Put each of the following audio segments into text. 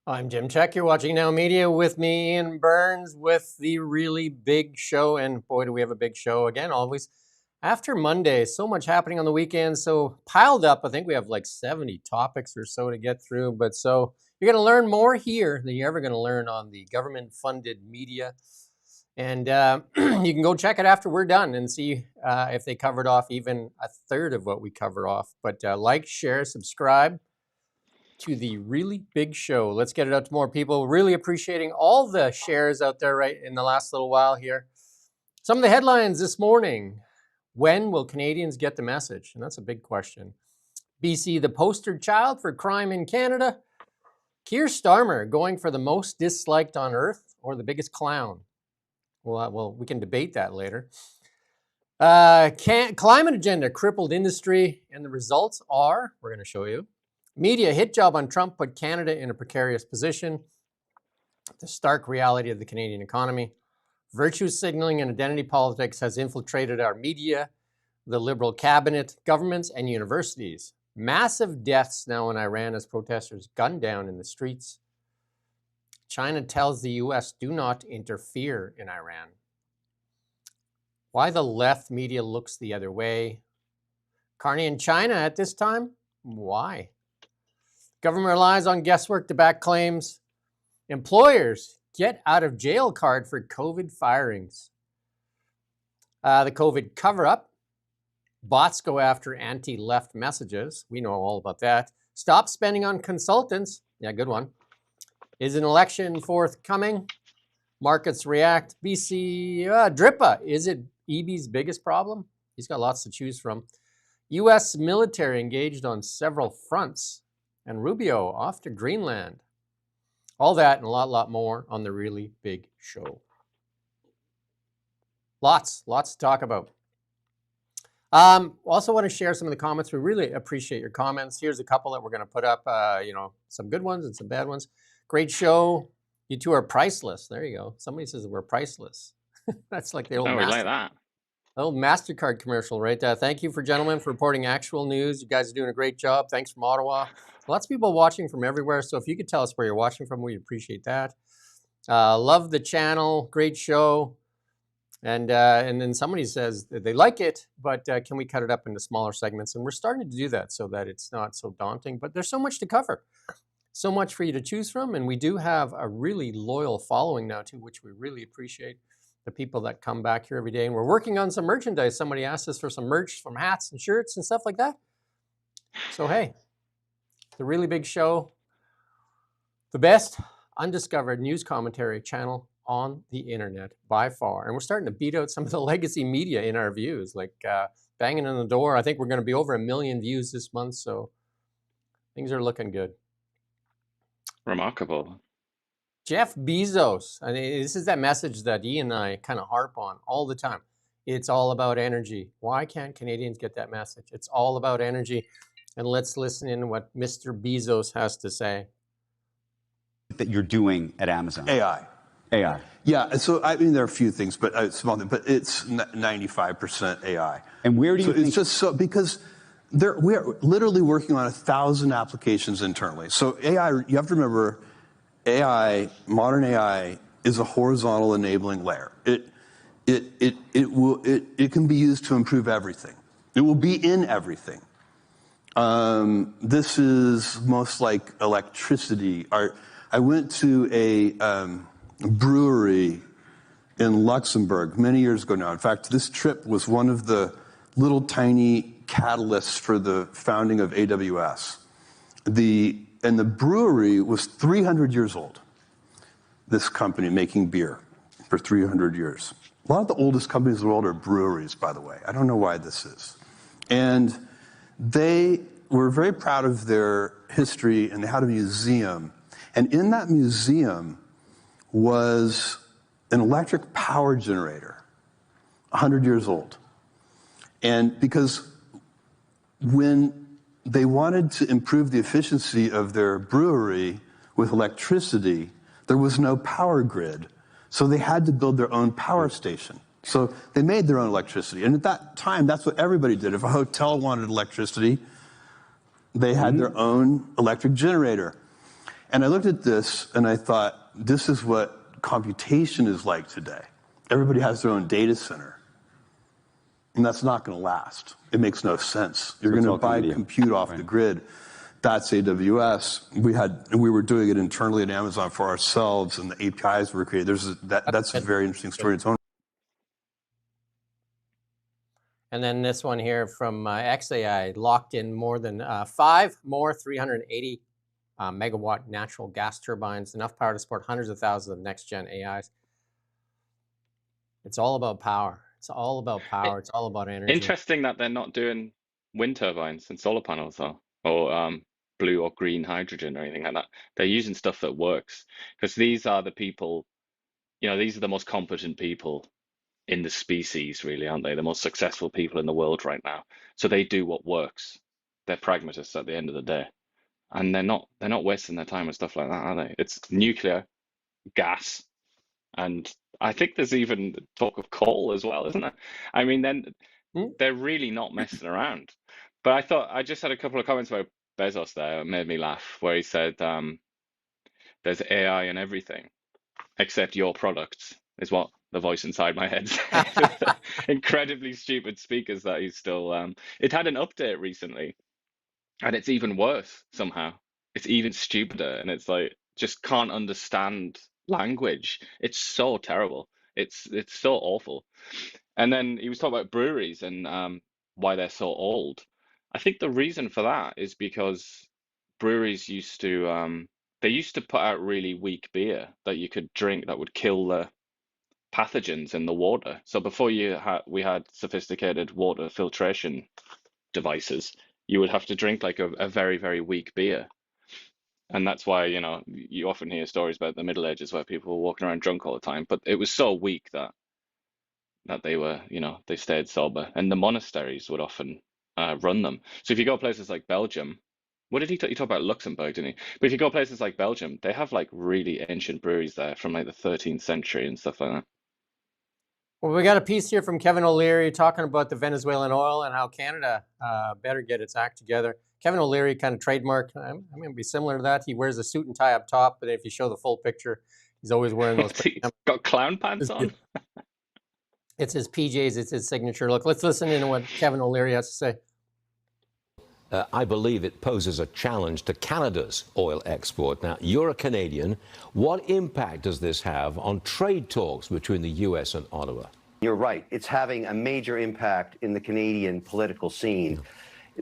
I'm Jim Check. You're watching Now Media with me, Ian Burns, with the really big show. And boy, do we have a big show again, always. After Monday, so much happening on the weekend, so piled up. I think we have like 70 topics or so to get through. But so you're going to learn more here than you're ever going to learn on the government-funded media. And you can go check it after we're done and see if they covered off even a third of what we cover off. But like, share, subscribe to the really big show. Let's get it out to more people. Really appreciating all the shares out there right in the last little while here. Some of the headlines this morning. When will Canadians get the message? And that's a big question. BC, the poster child for crime in Canada. Keir Starmer going for the most disliked on earth or the biggest clown? Well, we can debate that later. Climate agenda crippled industry, and the results are, we're going to show you. Media hit job on Trump put Canada in a precarious position. The stark reality of the Canadian economy. Virtue signaling and identity politics has infiltrated our media, the Liberal cabinet, governments, and universities. Massive deaths now in Iran as protesters gunned down in the streets. China tells the U.S. do not interfere in Iran. Why the left media looks the other way. Carney in China at this time? Why? Government relies on guesswork to back claims. Employers get out of jail card for COVID firings. The COVID cover-up. Bots go after anti-left messages. We know all about that. Stop spending on consultants. Yeah, good one. Is an election forthcoming? Markets react. BC, DRIPA. Is it EB's biggest problem? He's got lots to choose from. U.S. military engaged on several fronts. And Rubio off to Greenland. All that and a lot more on the really big show. Lots to talk about. Also want to share some of the comments. We really appreciate your comments. Here's a couple that we're going to put up, some good ones and some bad ones. Great show. You two are priceless. There you go. Somebody says that we're priceless. That's like the old we like that. Old MasterCard commercial, right? Thank you, gentlemen, for reporting actual news. You guys are doing a great job. Thanks from Ottawa. Lots of people watching from everywhere, so if you could tell us where you're watching from, we'd appreciate that. Love the channel. Great show. And then somebody says that they like it, but can we cut it up into smaller segments? And we're starting to do that so that it's not so daunting. But there's so much to cover. So much for you to choose from. And we do have a really loyal following now, too, which we really appreciate. The people that come back here every day. And we're working on some merchandise. Somebody asked us for some merch, some hats and shirts and stuff like that. So, hey, the really big show, the best undiscovered news commentary channel on the internet by far. And we're starting to beat out some of the legacy media in our views, like banging on the door. I think we're going to be over 1 million views this month. So things are looking good. Remarkable. Jeff Bezos. I mean, this is that message that Ian and I kind of harp on all the time. It's all about energy. Why can't Canadians get that message? It's all about energy. And let's listen in what Mr. Bezos has to say. That you're doing at Amazon. AI. Yeah, so I mean, there are a few things, but small thing, but it's 95% AI. And where do you think? It's just so, because we are literally working on 1,000 applications internally. So AI, you have to remember, AI, modern AI, is a horizontal enabling layer. It can be used to improve everything. It will be in everything. This is most like electricity. I went to a brewery in Luxembourg many years ago now. In fact, this trip was one of the little tiny catalysts for the founding of AWS. And the brewery was 300 years old, this company making beer for 300 years. A lot of the oldest companies in the world are breweries, by the way. I don't know why this is. And they were very proud of their history, and they had a museum. And in that museum was an electric power generator, 100 years old. And because when they wanted to improve the efficiency of their brewery with electricity, there was no power grid. So they had to build their own power station. So they made their own electricity. And at that time, that's what everybody did. If a hotel wanted electricity, they had their own electric generator. And I looked at this and I thought, this is what computation is like today. Everybody has their own data center. And that's not going to last. It makes no sense. You're going to buy compute off the grid. That's AWS. We were doing it internally at Amazon for ourselves, and the APIs were created. That's a very interesting story in its own. And then this one here from XAI locked in more than 5 more 380 megawatt natural gas turbines, enough power to support hundreds of thousands of next-gen AIs. It's all about power. It's all about power. It's all about energy. Interesting that they're not doing wind turbines and solar panels, though, or blue or green hydrogen or anything like that. They're using stuff that works, because these are the people, these are the most competent people in the species, really, aren't they? The most successful people in the world right now. So they do what works. They're pragmatists at the end of the day, and they're not wasting their time on stuff like that, are they? It's nuclear, gas, and I think there's even talk of coal as well, isn't there? I mean, then they're really not messing around. But I just had a couple of comments about Bezos there. It made me laugh, where he said there's AI in everything except your products, is what the voice inside my head said. Incredibly stupid speakers that he's still it had an update recently, and it's even worse somehow. It's even stupider, and it's like, just can't understand language. It's so terrible. It's so awful. And then he was talking about breweries and why they're so old. I think the reason for that is because breweries used to put out really weak beer that you could drink that would kill the pathogens in the water. So before we had sophisticated water filtration devices, you would have to drink like a very, very weak beer. And that's why, you often hear stories about the Middle Ages where people were walking around drunk all the time. But it was so weak that they were, they stayed sober. And the monasteries would often run them. So if you go places like Belgium, what did he talk about? Luxembourg, didn't he? But if you go places like Belgium, they have like really ancient breweries there from like the 13th century and stuff like that. Well, we got a piece here from Kevin O'Leary talking about the Venezuelan oil and how Canada better get its act together. Kevin O'Leary kind of trademark, I'm going to be similar to that. He wears a suit and tie up top, but if you show the full picture, he's always wearing those. He's got clown pants on. It's his PJs, it's his signature look. Let's listen in to what Kevin O'Leary has to say. I believe it poses a challenge to Canada's oil export. Now, you're a Canadian. What impact does this have on trade talks between the U.S. and Ottawa? You're right. It's having a major impact in the Canadian political scene.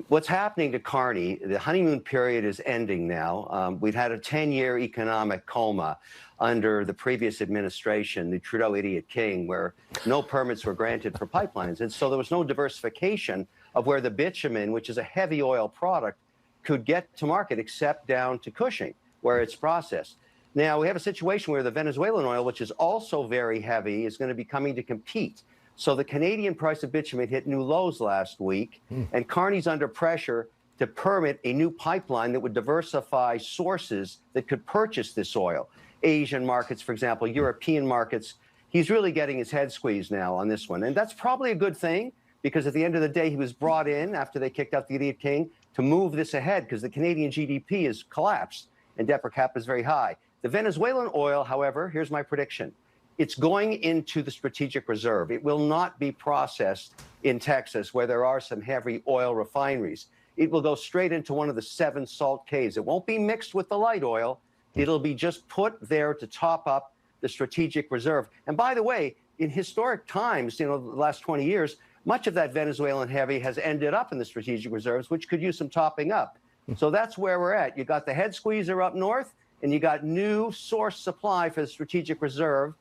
What's happening to Carney, the honeymoon period is ending now. We've had a 10-year economic coma under the previous administration, the Trudeau idiot king, where no permits were granted for pipelines. And so there was no diversification of where the bitumen, which is a heavy oil product, could get to market except down to Cushing, where it's processed. Now, we have a situation where the Venezuelan oil, which is also very heavy, is going to be coming to compete. So the Canadian price of bitumen hit new lows last week, and Carney's under pressure to permit a new pipeline that would diversify sources that could purchase this oil. Asian markets, for example, European markets. He's really getting his head squeezed now on this one. And that's probably a good thing, because at the end of the day, he was brought in after they kicked out the idiot king to move this ahead, because the Canadian GDP has collapsed and debt per capita is very high. The Venezuelan oil, however, here's my prediction. It's going into the strategic reserve. It will not be processed in Texas, where there are some heavy oil refineries. It will go straight into one of the 7 salt caves. It won't be mixed with the light oil. It'll be just put there to top up the strategic reserve. And by the way, in historic times, the last 20 years, much of that Venezuelan heavy has ended up in the strategic reserves, which could use some topping up. So that's where we're at. You got the head squeezer up north, and you got new source supply for the strategic reserve.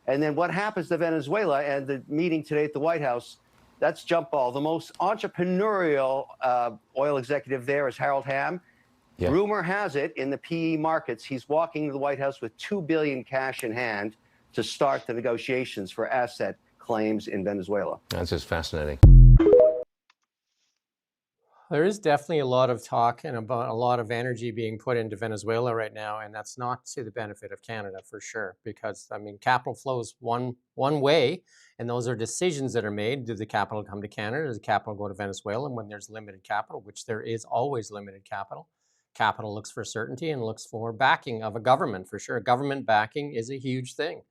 And then what happens to Venezuela, and the meeting today at the White House, that's jump ball. The most entrepreneurial oil executive there is Harold Hamm. Yeah. Rumor has it, in the PE markets, he's walking to the White House with $2 billion cash in hand to start the negotiations for asset claims in Venezuela. That's just fascinating. There is definitely a lot of talk and about a lot of energy being put into Venezuela right now, and that's not to the benefit of Canada for sure, because capital flows one way, and those are decisions that are made. Does the capital come to Canada? Does the capital go to Venezuela? And when there's limited capital, which there is always limited capital, Capital looks for certainty and looks for backing of a government, for sure. Government backing is a huge thing.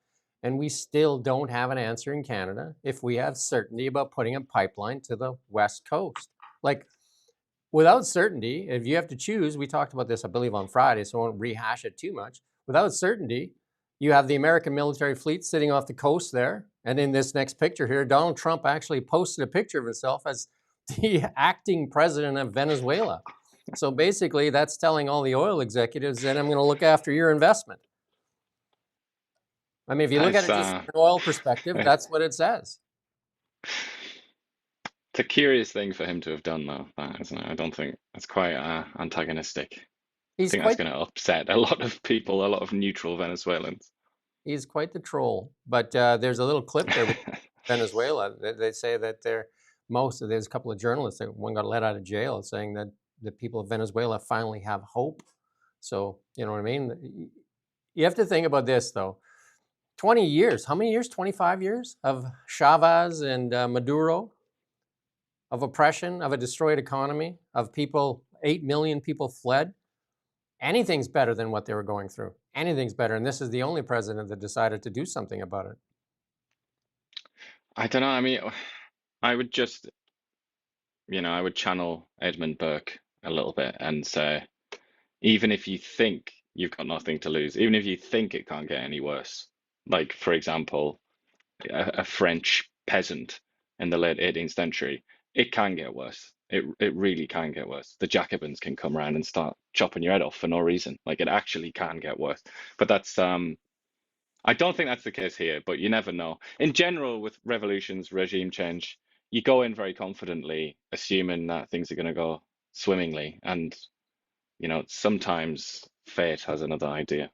And we still don't have an answer in Canada if we have certainty about putting a pipeline to the West Coast. Like, without certainty, if you have to choose, we talked about this, I believe, on Friday, so I won't rehash it too much. Without certainty, you have the American military fleet sitting off the coast there. And in this next picture here, Donald Trump actually posted a picture of himself as the acting president of Venezuela. So basically, that's telling all the oil executives that I'm going to look after your investment. I mean, if you look at it just from an oil perspective, that's what it says. It's a curious thing for him to have done, though, that, isn't it? I don't think it's quite antagonistic. I think that's going to upset a lot of people, a lot of neutral Venezuelans. He's quite the troll. But there's a little clip there with Venezuela. They say that there's a couple of journalists, one got let out of jail, saying that the people of Venezuela finally have hope. So, you know what I mean? You have to think about this, though. 20 years, how many years? 25 years of Chavez and Maduro, of oppression, of a destroyed economy, of people, 8 million people fled. Anything's better than what they were going through. Anything's better. And this is the only president that decided to do something about it. I don't know. I mean, I would just, I would channel Edmund Burke a little bit and say, even if you think you've got nothing to lose, even if you think it can't get any worse, like, for example, a French peasant in the late 18th century, it can get worse. It really can get worse. The Jacobins can come around and start chopping your head off for no reason. Like, it actually can get worse. But that's I don't think that's the case here, but you never know. In general, with revolutions, regime change, you go in very confidently, assuming that things are going to go swimmingly. And, sometimes fate has another idea.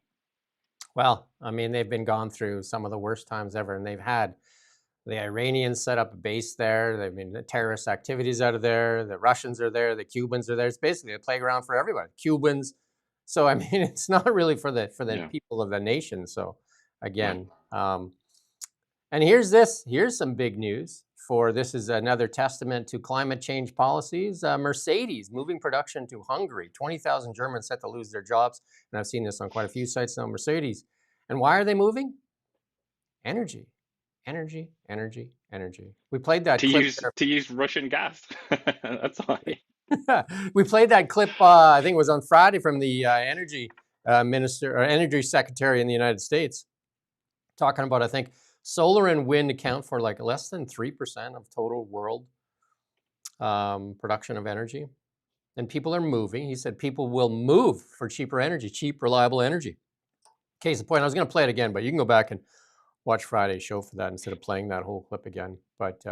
Well, I mean, they've been gone through some of the worst times ever, and they've had the Iranians set up a base there. They've been terrorist activities out of there. The Russians are there. The Cubans are there. It's basically a playground for everybody. Cubans. So, I mean, it's not really for the people of the nation. So, again, and here's some big news. This is another testament to climate change policies. Mercedes moving production to Hungary. 20,000 Germans set to lose their jobs. And I've seen this on quite a few sites now, Mercedes. And why are they moving? Energy. We played that clip. To use Russian gas. That's why. We played that clip, I think it was on Friday, from the energy minister or energy secretary in the United States, talking about, I think, solar and wind account for like less than 3% of total world production of energy. And people are moving. He said people will move for cheaper energy, cheap, reliable energy. Case in point, I was going to play it again, but you can go back and watch Friday's show for that instead of playing that whole clip again. But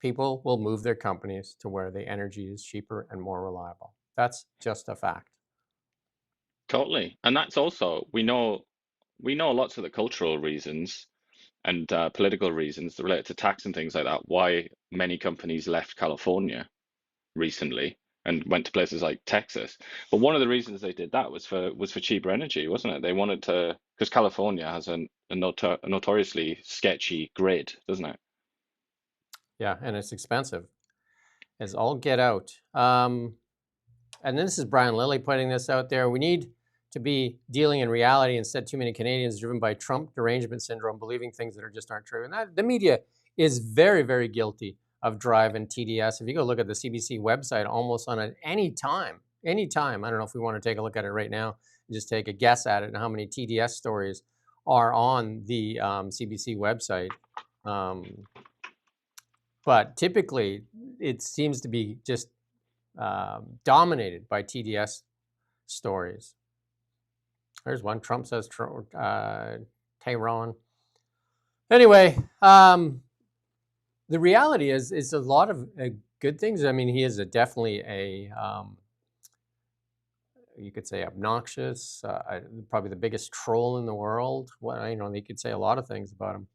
people will move their companies to where the energy is cheaper and more reliable. That's just a fact. Totally. And that's also, we know lots of the cultural reasons and political reasons related to tax and things like that, why many companies left California recently and went to places like Texas. But one of the reasons they did that was for cheaper energy, wasn't it? They wanted to, because California has a notoriously sketchy grid, doesn't it? Yeah, and it's expensive. It's all get out. And then this is Brian Lilly putting this out there. We need to be dealing in reality. Instead, too many Canadians driven by Trump derangement syndrome, believing things that just aren't true. And the media is very, very guilty of drive and TDS. If you go look at the CBC website, almost on any time, I don't know if we want to take a look at it right now, and just take a guess at it and how many TDS stories are on the CBC website. But typically, it seems to be just dominated by TDS stories. There's one. Trump says Tehran. Anyway, the reality is a lot of good things. I mean, he is definitely a, you could say, obnoxious, probably the biggest troll in the world. Well, you could say a lot of things about him.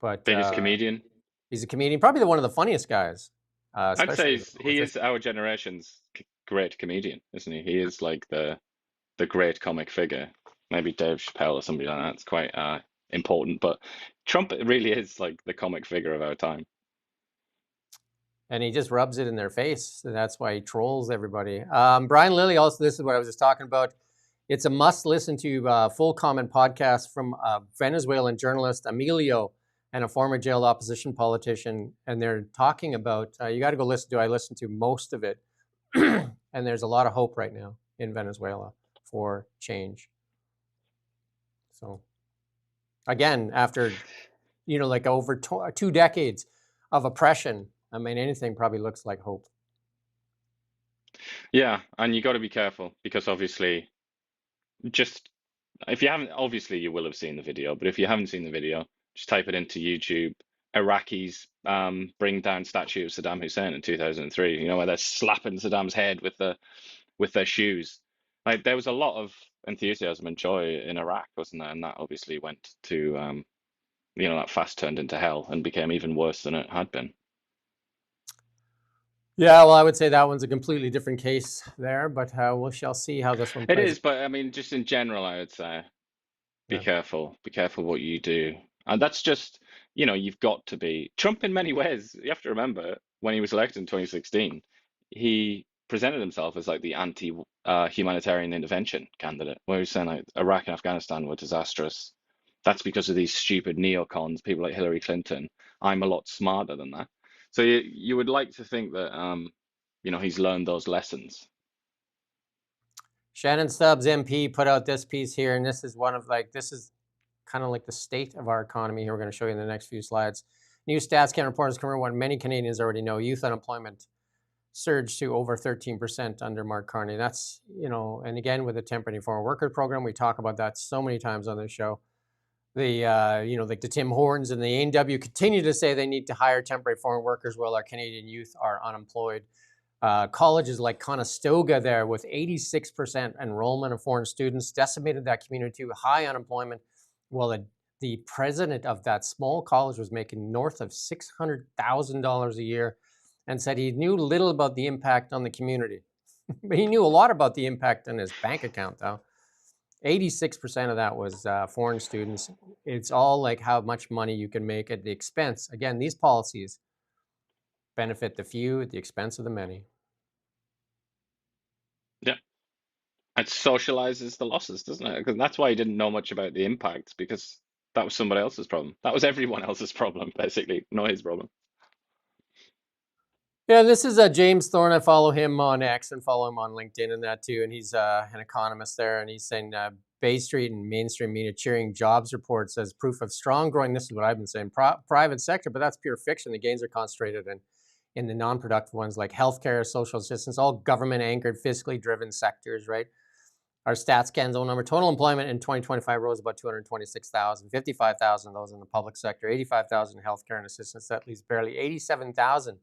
But biggest comedian. He's a comedian, probably one of the funniest guys. I'd say he is our generation's great comedian, isn't he? He is like the great comic figure. Maybe Dave Chappelle or somebody like that. It's quite important. But Trump really is like the comic figure of our time. and he just rubs it in their face. And that's why he trolls everybody. Brian Lilly also, this is what I was just talking about. It's a must listen to full comment podcast from Venezuelan journalist Emilio and a former jailed opposition politician. And they're talking about, you got to go listen to, I listened to most of it. And there's a lot of hope right now in Venezuela for change. So again, after, like over 2 decades of oppression, I mean, anything probably looks like hope. Yeah, and you got to be careful because obviously, just if you haven't, obviously you will have seen the video, but if you haven't seen the video, just type it into YouTube. Iraqis bring down statue of Saddam Hussein in 2003. You know, where they're slapping Saddam's head with their shoes. Like there was a lot of enthusiasm and joy in Iraq, wasn't there? And that obviously went to that fast turned into hell and became even worse than it had been. Yeah, well, I would say that one's a completely different case there, but we shall see how this one plays. It is, but I mean, just in general, I would say be careful. Be careful what you do. And that's just, you've got to be. Trump, in many ways, you have to remember, when he was elected in 2016, he presented himself as like the anti-humanitarian intervention candidate, where he was saying like Iraq and Afghanistan were disastrous. That's because of these stupid neocons, people like Hillary Clinton. I'm a lot smarter than that. So you would like to think that, he's learned those lessons. Shannon Stubbs MP put out this piece here, and this is this is kind of like the state of our economy here. We're going to show you in the next few slides. New stats can report has confirmed what many Canadians already know. Youth unemployment surged to over 13% under Mark Carney. That's, and again, with the temporary foreign worker program, we talk about that so many times on this show. Like the Tim Hortons and the A&W continue to say they need to hire temporary foreign workers while our Canadian youth are unemployed. Colleges like Conestoga there with 86% enrollment of foreign students decimated that community to high unemployment. Well, the president of that small college was making north of $600,000 a year and said he knew little about the impact on the community. But he knew a lot about the impact on his bank account, though. 86% of that was foreign students. It's all like how much money you can make at the expense. Again, these policies benefit the few at the expense of the many. Yeah. It socializes the losses, doesn't it? Because that's why he didn't know much about the impacts, because that was somebody else's problem. That was everyone else's problem, basically, not his problem. Yeah, this is James Thorne. I follow him on X and follow him on LinkedIn and that too. And he's an economist there. And he's saying Bay Street and mainstream media cheering jobs reports as proof of strong growing. This is what I've been saying, private sector, but that's pure fiction. The gains are concentrated in the non-productive ones like healthcare, social assistance, all government-anchored, fiscally driven sectors, right? Our StatsCan's own number, total employment in 2025 rose about 226,000, 55,000 of those in the public sector, 85,000 in healthcare and assistance. That leaves barely 87,000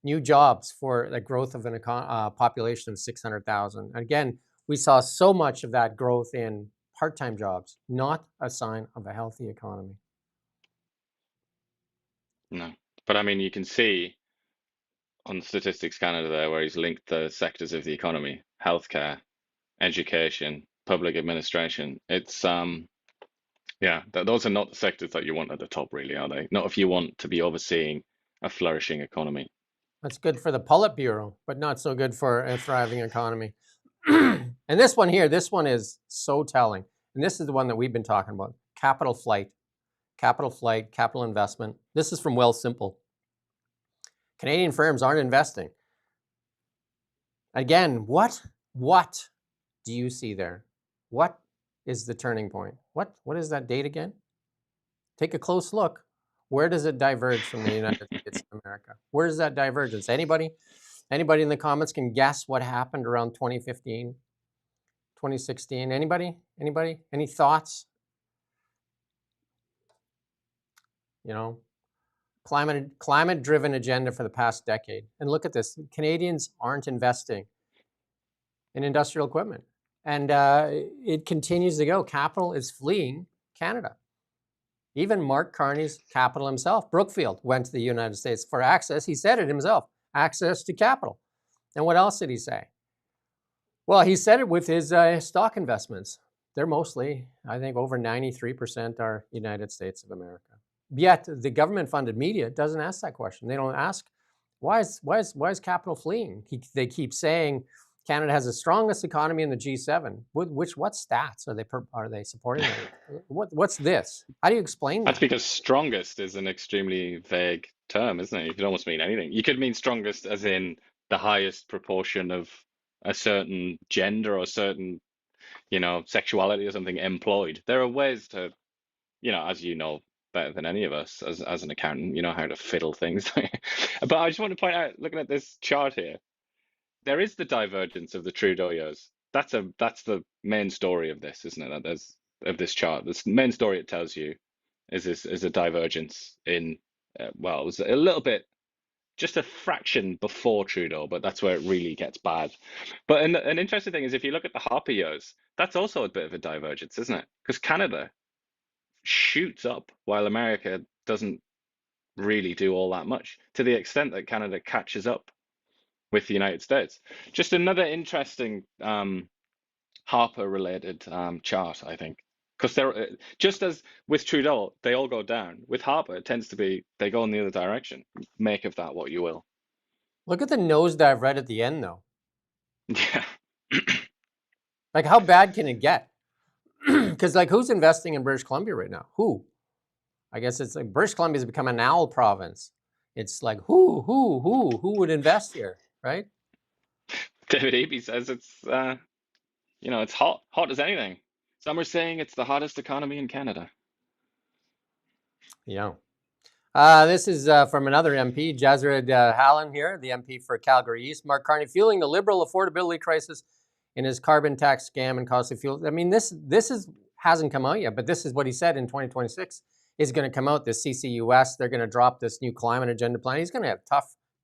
new jobs for the growth of a population of 600,000. Again, we saw so much of that growth in part-time jobs, not a sign of a healthy economy. No, but I mean, you can see on Statistics Canada there where he's linked the sectors of the economy: healthcare, education, public administration. It's those are not the sectors that you want at the top, really, are they? Not if you want to be overseeing a flourishing economy. That's good for the Politburo, but not so good for a thriving economy. And this one here, this one is so telling. And this is the one that we've been talking about. Capital flight, capital investment. This is from Wealthsimple. Canadian firms aren't investing. Again, what do you see there? What is the turning point? What is that date again? Take a close look. Where does it diverge from the United States of America? Where is that divergence? Anybody in the comments can guess what happened around 2015, 2016? Anybody? Any thoughts? Climate-driven agenda for the past decade. And look at this. Canadians aren't investing in industrial equipment. And it continues to go. Capital is fleeing Canada. Even Mark Carney's capital himself, Brookfield, went to the United States for access. He said it himself, access to capital. And what else did he say? Well, he said it with his stock investments. They're mostly, I think, over 93% are United States of America. Yet the government-funded media doesn't ask that question. They don't ask, Why is capital fleeing? They keep saying Canada has the strongest economy in the G7. What stats are they supporting that with? What's this? How do you explain That's that? because strongest is an extremely vague term, isn't it? You could almost mean anything. You could mean strongest as in the highest proportion of a certain gender or certain, sexuality or something employed. There are ways to, as you know better than any of us as an accountant, you know how to fiddle things. But I just want to point out, looking at this chart here, there is the divergence of the Trudeau years. That's the main story of this, isn't it? That there's of this chart. This main story it tells you is a divergence in well, it was a little bit, just a fraction before Trudeau, but that's where it really gets bad. But an interesting thing is if you look at the Harper years, that's also a bit of a divergence, isn't it? Because Canada shoots up while America doesn't really do all that much, to the extent that Canada catches up with the United States. Just another interesting Harper related chart, I think. Because they're just as with Trudeau, they all go down. With Harper, it tends to be they go in the other direction. Make of that what you will. Look at the nosedive right at the end, though. Yeah. Like, how bad can it get? Because, like, who's investing in British Columbia right now? Who? I guess it's like British Columbia has become an owl province. It's like, who would invest here, right? David Eby says it's hot as anything. Some are saying it's the hottest economy in Canada. Yeah. This is from another MP, Jazred Hallen here, the MP for Calgary East. Mark Carney fueling the Liberal affordability crisis in his carbon tax scam and costly fuel. I mean, this hasn't come out yet, but this is what he said in 2026 is going to come out. This CCUS, they're going to drop this new climate agenda plan. He's going to have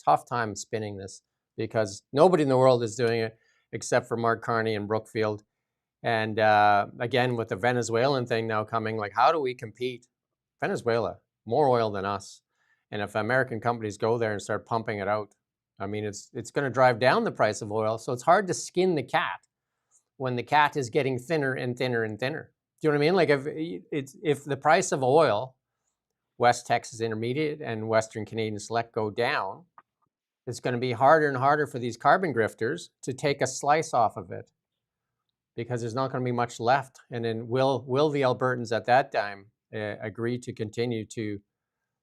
tough time spinning this because nobody in the world is doing it except for Mark Carney and Brookfield. And again, with the Venezuelan thing now coming, like, how do we compete? Venezuela, more oil than us. And if American companies go there and start pumping it out, I mean, it's going to drive down the price of oil. So it's hard to skin the cat when the cat is getting thinner and thinner and thinner. Do you know what I mean? Like if the price of oil, West Texas Intermediate and Western Canadian Select go down, it's going to be harder and harder for these carbon grifters to take a slice off of it because there's not going to be much left. And then will the Albertans at that time agree to continue to,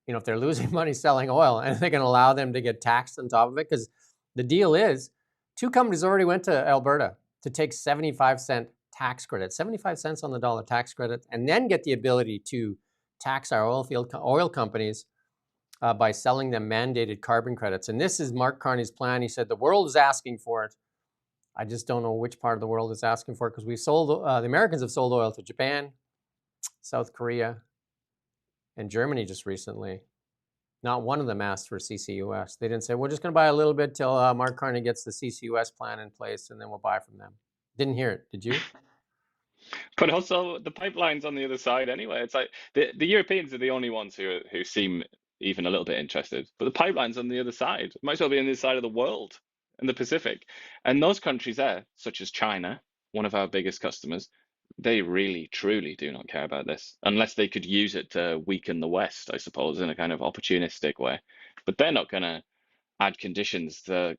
if they're losing money selling oil, and they're going to allow them to get taxed on top of it? Because the deal is, two companies already went to Alberta to take 75-cent tax credit, 75 cents on the dollar tax credit, and then get the ability to tax our oil companies by selling them mandated carbon credits. And this is Mark Carney's plan. He said the world is asking for it. I just don't know which part of the world is asking for it, because the Americans have sold oil to Japan, South Korea, and Germany just recently. Not one of them asked for CCUS. They didn't say, we're just going to buy a little bit till Mark Carney gets the CCUS plan in place, and then we'll buy from them. Didn't hear it. Did you? But also the pipelines on the other side anyway. It's like the Europeans are the only ones who seem even a little bit interested. But the pipelines on the other side might as well be on the other side of the world, in the Pacific. And those countries there, such as China, one of our biggest customers, they really, truly do not care about this, unless they could use it to weaken the West, I suppose, in a kind of opportunistic way. But they're not going to add conditions to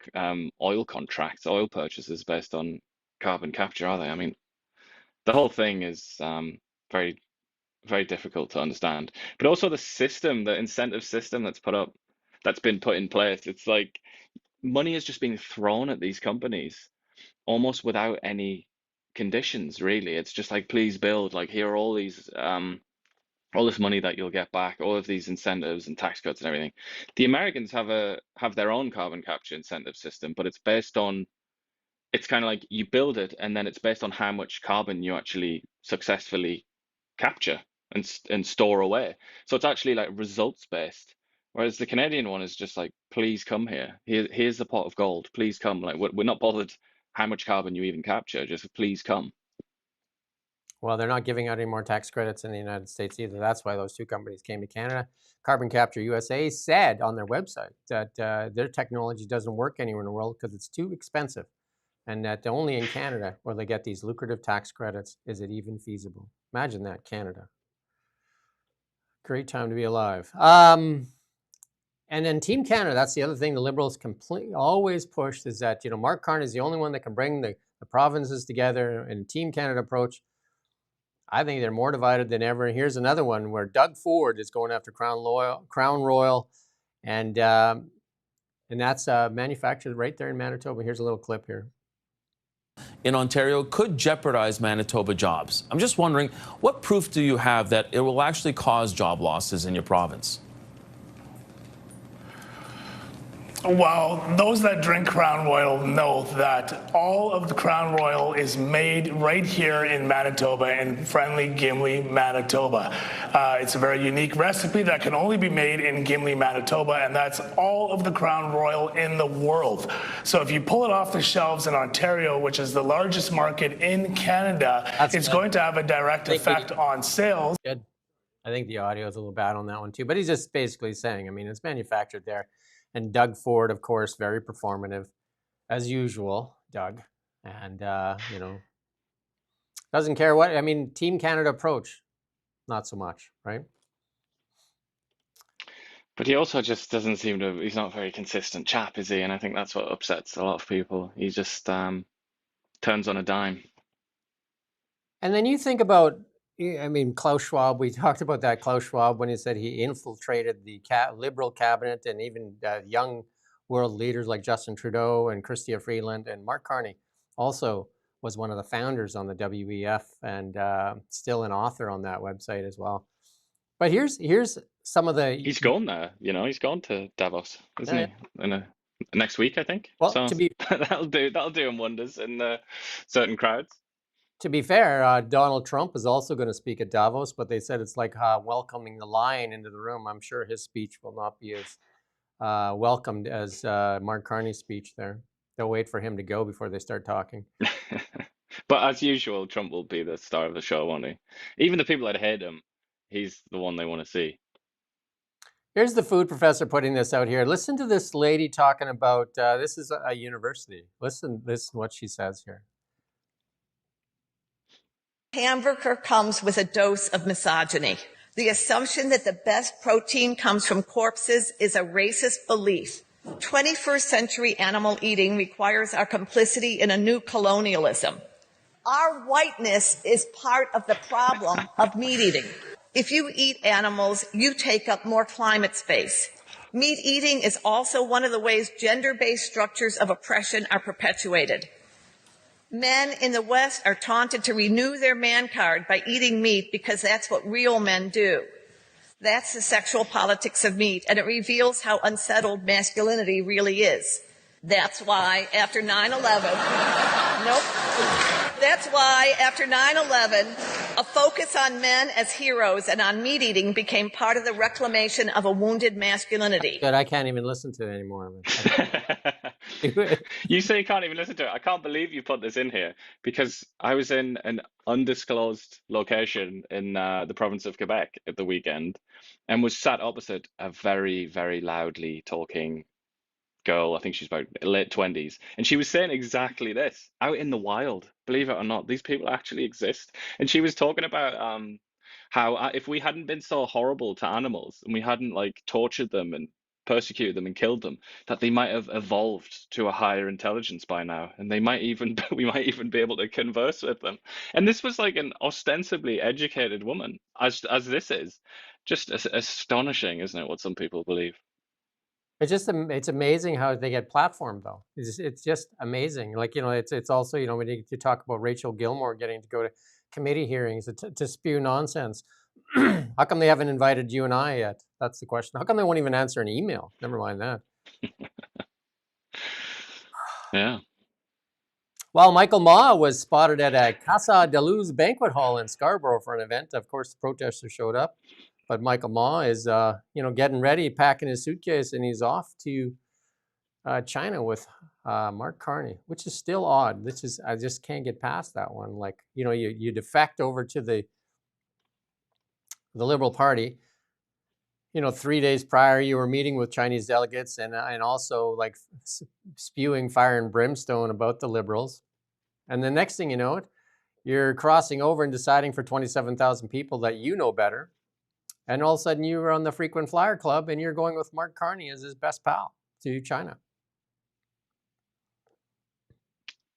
oil contracts, oil purchases based on carbon capture, are they? I mean, the whole thing is very, very difficult to understand. But also the system, the incentive system that's been put in place. It's like money is just being thrown at these companies almost without any conditions, really. It's just like, please build, like, here are all these all this money that you'll get back, all of these incentives and tax cuts and everything. The Americans have their own carbon capture incentive system, but it's based on, it's kind of like you build it and then it's based on how much carbon you actually successfully capture and store away. So it's actually like results based. Whereas the Canadian one is just like, please come here. Here's the pot of gold. Please come. Like, we're not bothered how much carbon you even capture. Just please come. Well, they're not giving out any more tax credits in the United States either. That's why those two companies came to Canada. Carbon Capture USA said on their website that their technology doesn't work anywhere in the world because it's too expensive, and that only in Canada where they get these lucrative tax credits is it even feasible. Imagine that, Canada. Great time to be alive. And then Team Canada, that's the other thing the Liberals completely always pushed, is that, you know, Mark Carney is the only one that can bring the provinces together in a Team Canada approach. I think they're more divided than ever. And here's another one where Doug Ford is going after Crown Royal, and that's manufactured right there in Manitoba. Here's a little clip here. In Ontario could jeopardize Manitoba jobs. I'm just wondering, what proof do you have that it will actually cause job losses in your province? Well, those that drink Crown Royal know that all of the Crown Royal is made right here in Manitoba, in friendly Gimli, Manitoba. It's a very unique recipe that can only be made in Gimli, Manitoba, and that's all of the Crown Royal in the world. So if you pull it off the shelves in Ontario, which is the largest market in Canada, it's going to have a direct effect on sales. Good. I think the audio is a little bad on that one too, but he's just basically saying, I mean, it's manufactured there. And Doug Ford, of course, very performative, as usual, Doug. And, you know, doesn't care what, I mean, Team Canada approach, not so much, right? But he also just doesn't seem to, he's not a very consistent chap, is he? And I think that's what upsets a lot of people. He just turns on a dime. And then you think about, I mean, Klaus Schwab, we talked about that, Klaus Schwab, when he said he infiltrated the Liberal cabinet, and even young world leaders like Justin Trudeau and Chrystia Freeland, and Mark Carney also was one of the founders on the WEF, and still an author on that website as well. But here's some of the... He's gone there, you know, he's gone to Davos, isn't he? In next week, I think. Well, so to be... that'll do him wonders in certain crowds. To be fair, Donald Trump is also going to speak at Davos, but they said it's like welcoming the lion into the room. I'm sure his speech will not be as welcomed as Mark Carney's speech there. They'll wait for him to go before they start talking. But as usual, Trump will be the star of the show, won't he? Even the people that hate him, he's the one they want to see. Here's the food professor putting this out here. Listen to this lady talking about, this is a university. Listen to what she says here. Hamburger comes with a dose of misogyny. The assumption that the best protein comes from corpses is a racist belief. 21st century animal eating requires our complicity in a new colonialism. Our whiteness is part of the problem of meat eating. If you eat animals, you take up more climate space. Meat eating is also one of the ways gender-based structures of oppression are perpetuated. Men in the West are taunted to renew their man card by eating meat because that's what real men do. That's the sexual politics of meat, and it reveals how unsettled masculinity really is. That's why after 9/11, That's why after 9/11, a focus on men as heroes and on meat eating became part of the reclamation of a wounded masculinity. Good, I can't even listen to it anymore. You say you can't even listen to it. I can't believe you put this in here, because I was in an undisclosed location in the province of Quebec at the weekend and was sat opposite a very, very loudly talking girl. I think she's about late 20s, and she was saying exactly this out in the wild. Believe it or not, these people actually exist. And she was talking about how if we hadn't been so horrible to animals and we hadn't like tortured them and persecuted them and killed them, that they might have evolved to a higher intelligence by now, and they might even we might even be able to converse with them. And this was like an ostensibly educated woman, as this is. Just astonishing, isn't it, what some people believe? It's amazing how they get platformed, though. It's just amazing. Like, you know, it's also, you know, when you talk about Rachel Gilmore getting to go to committee hearings to spew nonsense. How come they haven't invited you and I yet? That's the question. How come they won't even answer an email? Never mind that. Yeah. Well, Michael Ma was spotted at a Casa de Luz banquet hall in Scarborough for an event. Of course, the protesters showed up. But Michael Ma is, you know, getting ready, packing his suitcase, and he's off to China with Mark Carney, which is still odd. I just can't get past that one. Like, you know, you defect over to the Liberal Party. You know, 3 days prior, you were meeting with Chinese delegates and also like spewing fire and brimstone about the Liberals. And the next thing you know, you're crossing over and deciding for 27,000 people that you know better And all of a sudden you were on the frequent flyer club and you're going with Mark Carney as his best pal to China.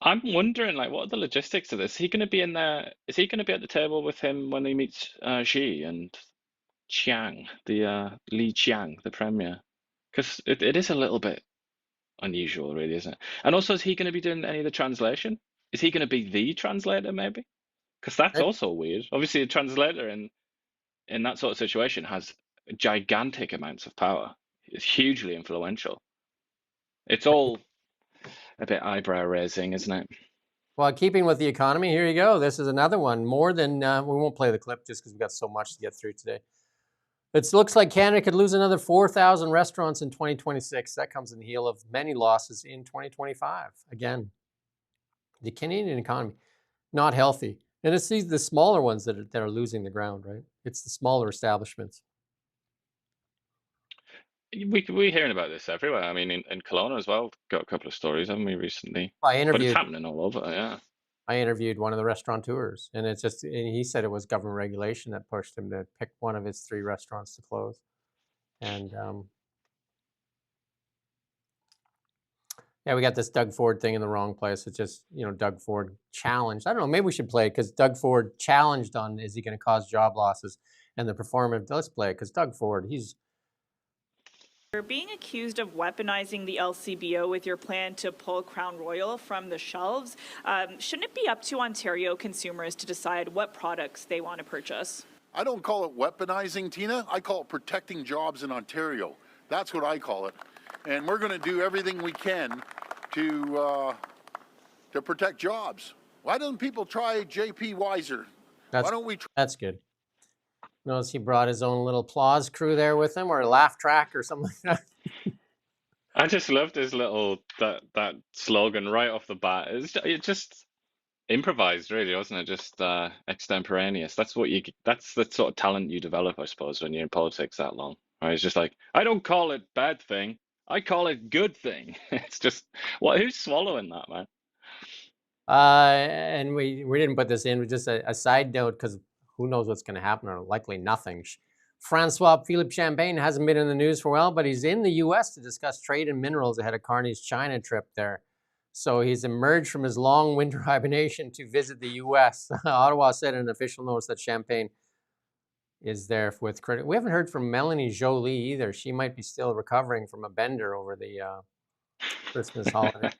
I'm wondering, like, what are the logistics of this? Is he going to be in there? Is he going to be at the table with him when he meets Xi and Chiang, the Li Qiang, the premier? Because it is a little bit unusual, really, isn't it? And also, is he going to be doing any of the translation? Is he going to be the translator, maybe? Because that's also weird. Obviously, a translator in that sort of situation has gigantic amounts of power. It's hugely influential. It's all a bit eyebrow raising, isn't it? Well, keeping with the economy, here you go. This is another one. More than, we won't play the clip just because we've got so much to get through today. It looks like Canada could lose another 4,000 restaurants in 2026. That comes in the heel of many losses in 2025. Again, the Canadian economy, not healthy. And it's the smaller ones that are losing the ground, right? It's the smaller establishments. We're hearing about this everywhere. I mean, in Kelowna as well, got a couple of stories, haven't we, recently? But it's happening all over, yeah. I interviewed one of the restaurateurs, and he said it was government regulation that pushed him to pick one of his 3 restaurants to close. And yeah, we got this Doug Ford thing in the wrong place. It's just, Doug Ford challenged. I don't know, maybe we should play it because Doug Ford challenged on, is he going to cause job losses? And the performance, let's play it because Doug Ford, You're being accused of weaponizing the LCBO with your plan to pull Crown Royal from the shelves. Shouldn't it be up to Ontario consumers to decide what products they want to purchase? I don't call it weaponizing, Tina. I call it protecting jobs in Ontario. That's what I call it. And we're going to do everything we can to protect jobs. Why don't people try JP Weiser? Why don't we try? That's good. Notice he brought his own little applause crew there with him, or a laugh track or something like that. I just loved his little that slogan right off the bat. It just improvised, really, wasn't it? Just extemporaneous. That's the sort of talent you develop, I suppose, when you're in politics that long. Right? It's just like, I don't call it bad thing, I call it good thing. It's just, who's swallowing that, man? And we didn't put this in, just a side note, because who knows what's going to happen, or likely nothing. Francois Philippe Champagne hasn't been in the news for a while, but he's in the U.S. to discuss trade and minerals ahead of Carney's China trip there. So he's emerged from his long winter hibernation to visit the U.S. Ottawa said in an official notice that Champagne is there with credit. We haven't heard from Melanie Joly either. She might be still recovering from a bender over the Christmas holiday.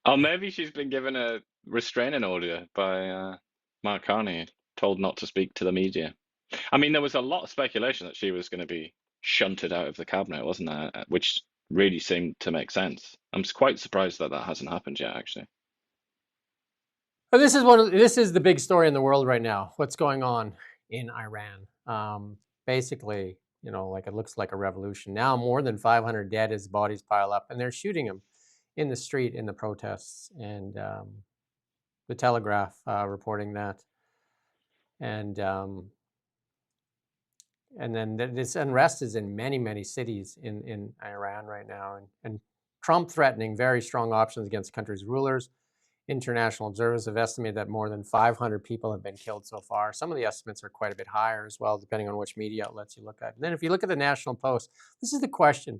Or maybe she's been given a restraining order by Mark Carney, told not to speak to the media. I mean, there was a lot of speculation that she was going to be shunted out of the cabinet, wasn't there? Which really seemed to make sense. I'm quite surprised that hasn't happened yet, actually. But this is the big story in the world right now. What's going on in Iran? Basically, like it looks like a revolution. Now more than 500 dead as bodies pile up, and they're shooting them in the street in the protests. And the Telegraph reporting that. And then this unrest is in many, many cities in Iran right now. And Trump threatening very strong options against the country's rulers. International observers have estimated that more than 500 people have been killed so far. Some of the estimates are quite a bit higher as well, depending on which media outlets you look at. And then if you look at the National Post, this is the question.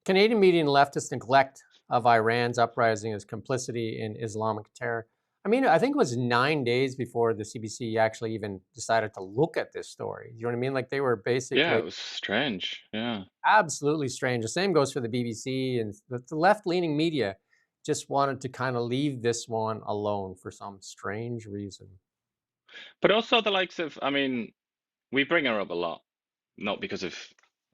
Canadian media and leftist neglect of Iran's uprising as complicity in Islamic terror. I mean, I think it was 9 days before the CBC actually even decided to look at this story. You know what I mean? Like they were basically... Yeah, it was strange. Yeah. Absolutely strange. The same goes for the BBC, and the left-leaning media just wanted to kind of leave this one alone for some strange reason. But also the likes of, I mean, we bring her up a lot, not because of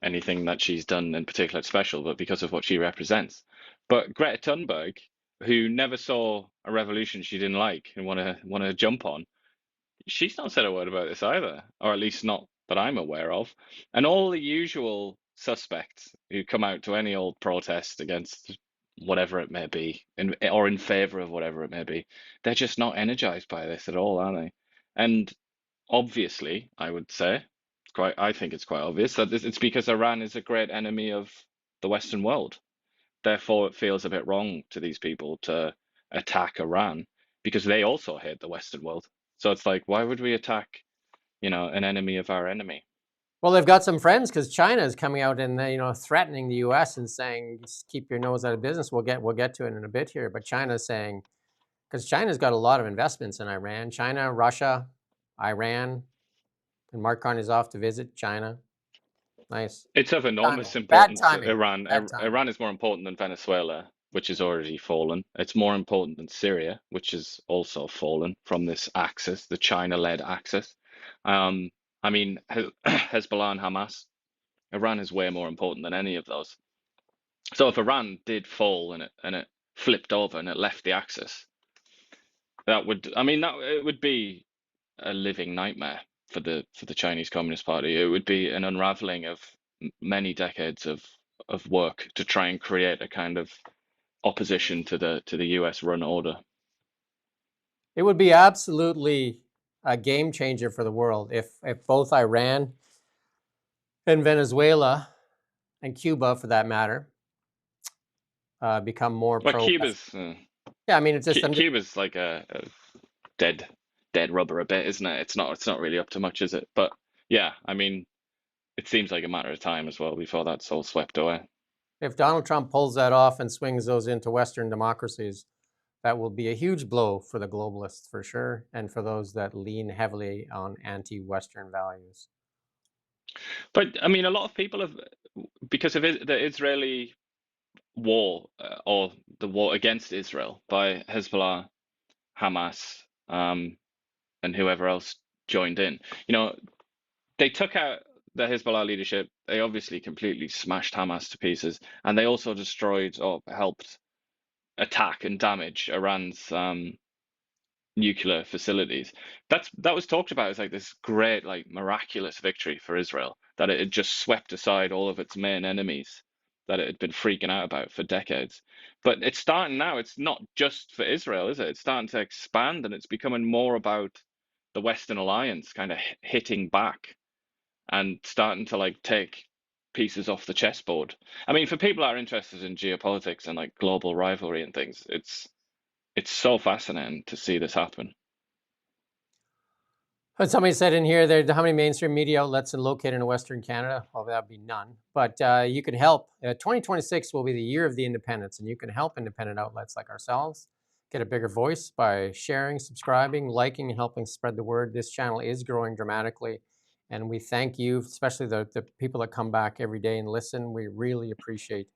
anything that she's done in particular special, but because of what she represents. But Greta Thunberg, who never saw a revolution she didn't like and want to jump on, she's not said a word about this either, or at least not that I'm aware of. And all the usual suspects who come out to any old protest against whatever it may be, or in favor of whatever it may be, they're just not energized by this at all, are they? And obviously, I would say, I think it's quite obvious that it's because Iran is a great enemy of the Western world. Therefore, it feels a bit wrong to these people to attack Iran because they also hate the Western world. So it's like, why would we attack, an enemy of our enemy? Well, they've got some friends because China is coming out and threatening the U.S. and saying, "Keep your nose out of business." We'll get to it in a bit here, but China's saying, because China's got a lot of investments in Iran, China, Russia, Iran, and Mark Carney's off to visit China. Nice. It's of enormous Bad importance. timing. Iran. Bad timing. Iran is more important than Venezuela, which has already fallen. It's more important than Syria, which has also fallen from this axis, the China-led axis. I mean, Hezbollah and Hamas. Iran is way more important than any of those. So if Iran did fall and it flipped over and it left the axis, it would be a living nightmare for the Chinese Communist Party. It would be an unraveling of many decades of work to try and create a kind of opposition to the US run order. It would be absolutely a game changer for the world if both Iran and Venezuela and Cuba, for that matter, become more Well, pro. Cuba's Yeah, I mean, it's just Cuba's like a dead rubber a bit, isn't it? It's not really up to much, is it? But yeah, I mean, it seems like a matter of time as well before that's all swept away. If Donald Trump pulls that off and swings those into Western democracies, that will be a huge blow for the globalists for sure, and for those that lean heavily on anti-Western values. But I mean, a lot of people have, because of the Israeli war or the war against Israel by Hezbollah, Hamas, and whoever else joined in. They took out the Hezbollah leadership. They obviously completely smashed Hamas to pieces, and they also destroyed or helped attack and damage Iran's nuclear facilities. That was talked about as like this great, like miraculous victory for Israel, that it had just swept aside all of its main enemies that it had been freaking out about for decades. But it's starting now. It's not just for Israel, is it? It's starting to expand, and it's becoming more about the Western alliance kind of hitting back and starting to like take pieces off the chessboard. I mean, for people that are interested in geopolitics and like global rivalry and things, it's so fascinating to see this happen. But somebody said in here, there, how many mainstream media outlets are located in Western Canada? Well, that'd be none. But you can help. 2026 will be the year of the independents, and you can help independent outlets like ourselves get a bigger voice by sharing, subscribing, liking, and helping spread the word. This channel is growing dramatically, and we thank you, especially the people that come back every day and listen. We really appreciate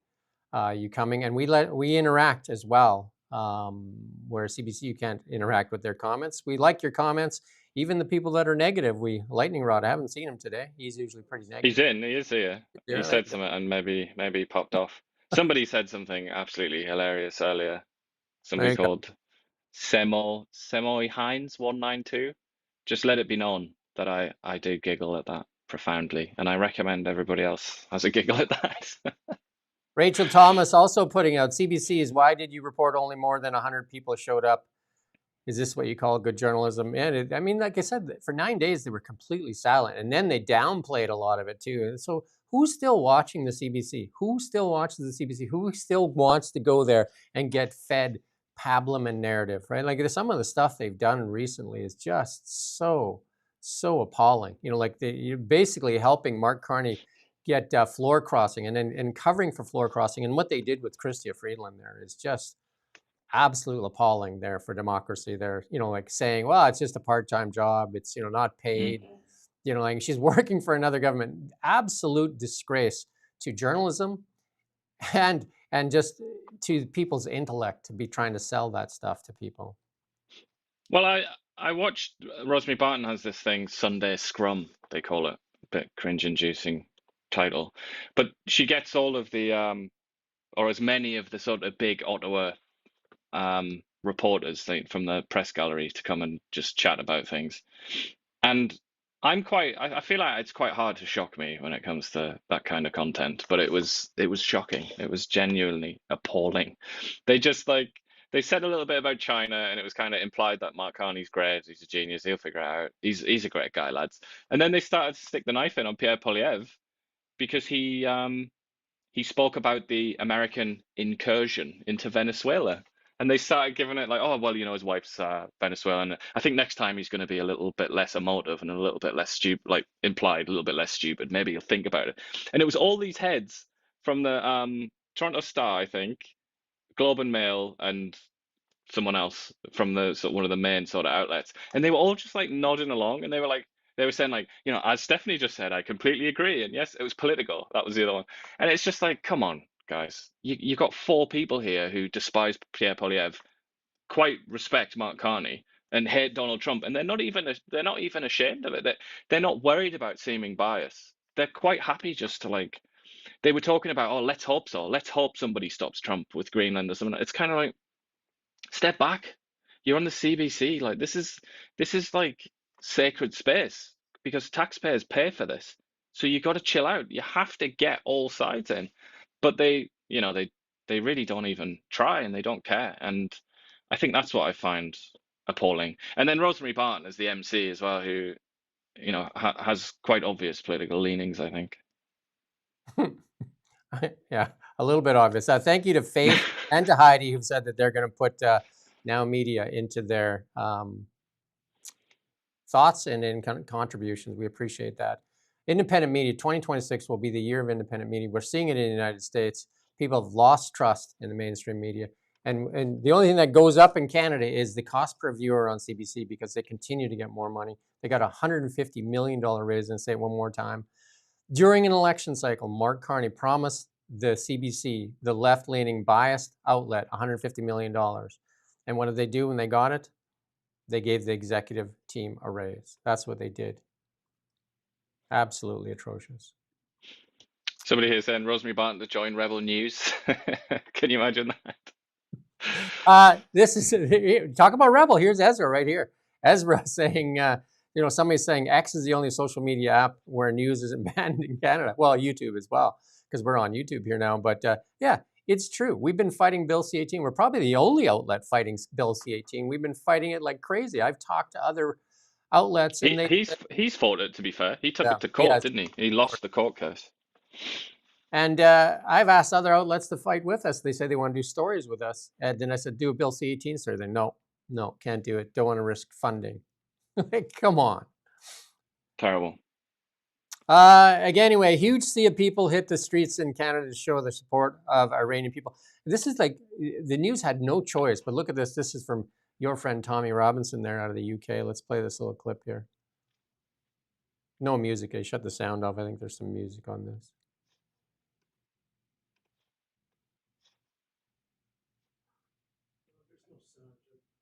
you coming, and we interact as well. Where CBC, you can't interact with their comments. We like your comments. Even the people that are negative, Lightning Rod, I haven't seen him today. He's usually pretty negative. He is here. He said something and maybe he popped off. Somebody said something absolutely hilarious earlier. Somebody called Semoy Hines 192. Just let it be known that I do giggle at that profoundly, and I recommend everybody else has a giggle at that. Rachel Thomas also putting out CBC's "Why did you report only more than 100 people showed up? Is this what you call good journalism?" And I mean, like I said, for 9 days they were completely silent, and then they downplayed a lot of it too. And so, who's still watching the CBC? Who still watches the CBC? Who still wants to go there and get fed pablum and narrative? Right? Like some of the stuff they've done recently is just so appalling. Like you're basically helping Mark Carney get floor crossing and covering for floor crossing, and what they did with Chrystia Freeland there is just absolutely appalling there for democracy. They're, like saying, well, it's just a part-time job. It's, not paid. Like she's working for another government. Absolute disgrace to journalism and just to people's intellect to be trying to sell that stuff to people. Well, I watched Rosemary Barton has this thing, Sunday Scrum, they call it, a bit cringe-inducing title, but she gets all of the or as many of the sort of big Ottawa reporters from the press gallery to come and just chat about things. And I feel like it's quite hard to shock me when it comes to that kind of content, but it was shocking. It was genuinely appalling. They said a little bit about China, and it was kind of implied that Mark Carney's great, he's a genius, he'll figure it out. He's a great guy, lads. And then they started to stick the knife in on Pierre Poilievre because he spoke about the American incursion into Venezuela. And they started giving it like, oh, well, his wife's Venezuelan. I think next time he's going to be a little bit less emotive and a little bit less stupid, like implied, a little bit less stupid. Maybe he'll think about it. And it was all these heads from the Toronto Star, I think, Globe and Mail, and someone else from one of the main sort of outlets, and they were all just like nodding along, and they were saying like, as Stephanie just said, I completely agree, and yes, it was political. That was the other one, and it's just like, come on, guys, you've got 4 people here who despise Pierre Poilievre, quite respect Mark Carney, and hate Donald Trump, and they're not even ashamed of it. They're not worried about seeming biased. They're quite happy just to like. They were talking about, oh, let's hope so. Let's hope somebody stops Trump with Greenland or something. It's kind of like, step back. You're on the CBC. Like this is like sacred space because taxpayers pay for this. So you got to chill out. You have to get all sides in. But they really don't even try, and they don't care. And I think that's what I find appalling. And then Rosemary Barton as the MC as well, who has quite obvious political leanings, I think. Yeah, a little bit obvious. Thank you to Faith and to Heidi, who've said that they're going to put Now Media into their thoughts and in contributions. We appreciate that. Independent media, 2026 will be the year of independent media. We're seeing it in the United States. People have lost trust in the mainstream media. And the only thing that goes up in Canada is the cost per viewer on CBC, because they continue to get more money. They got a $150 million raise, and say it one more time. During an election cycle, Mark Carney promised the CBC, the left-leaning biased outlet, $150 million. And what did they do when they got it? They gave the executive team a raise. That's what they did. Absolutely atrocious. Somebody here saying Rosemary Barton to join Rebel News. Can you imagine that? This is, talk about Rebel. Here's Ezra right here. Ezra saying, somebody's saying X is the only social media app where news isn't banned in Canada. Well, YouTube as well, because we're on YouTube here now. But yeah, it's true. We've been fighting Bill C-18. We're probably the only outlet fighting Bill C-18. We've been fighting it like crazy. I've talked to other outlets. And he's fought it, to be fair. He took it to court, didn't he? He lost the court case. And I've asked other outlets to fight with us. They say they want to do stories with us. And then I said, do a Bill C-18 story. They no, can't do it. Don't want to risk funding. Come on. Terrible. Anyway, huge sea of people hit the streets in Canada to show their support of Iranian people. This is like, the news had no choice, but look at this. This is from your friend Tommy Robinson there out of the UK. Let's play this little clip here. No music. I shut the sound off. I think there's some music on this.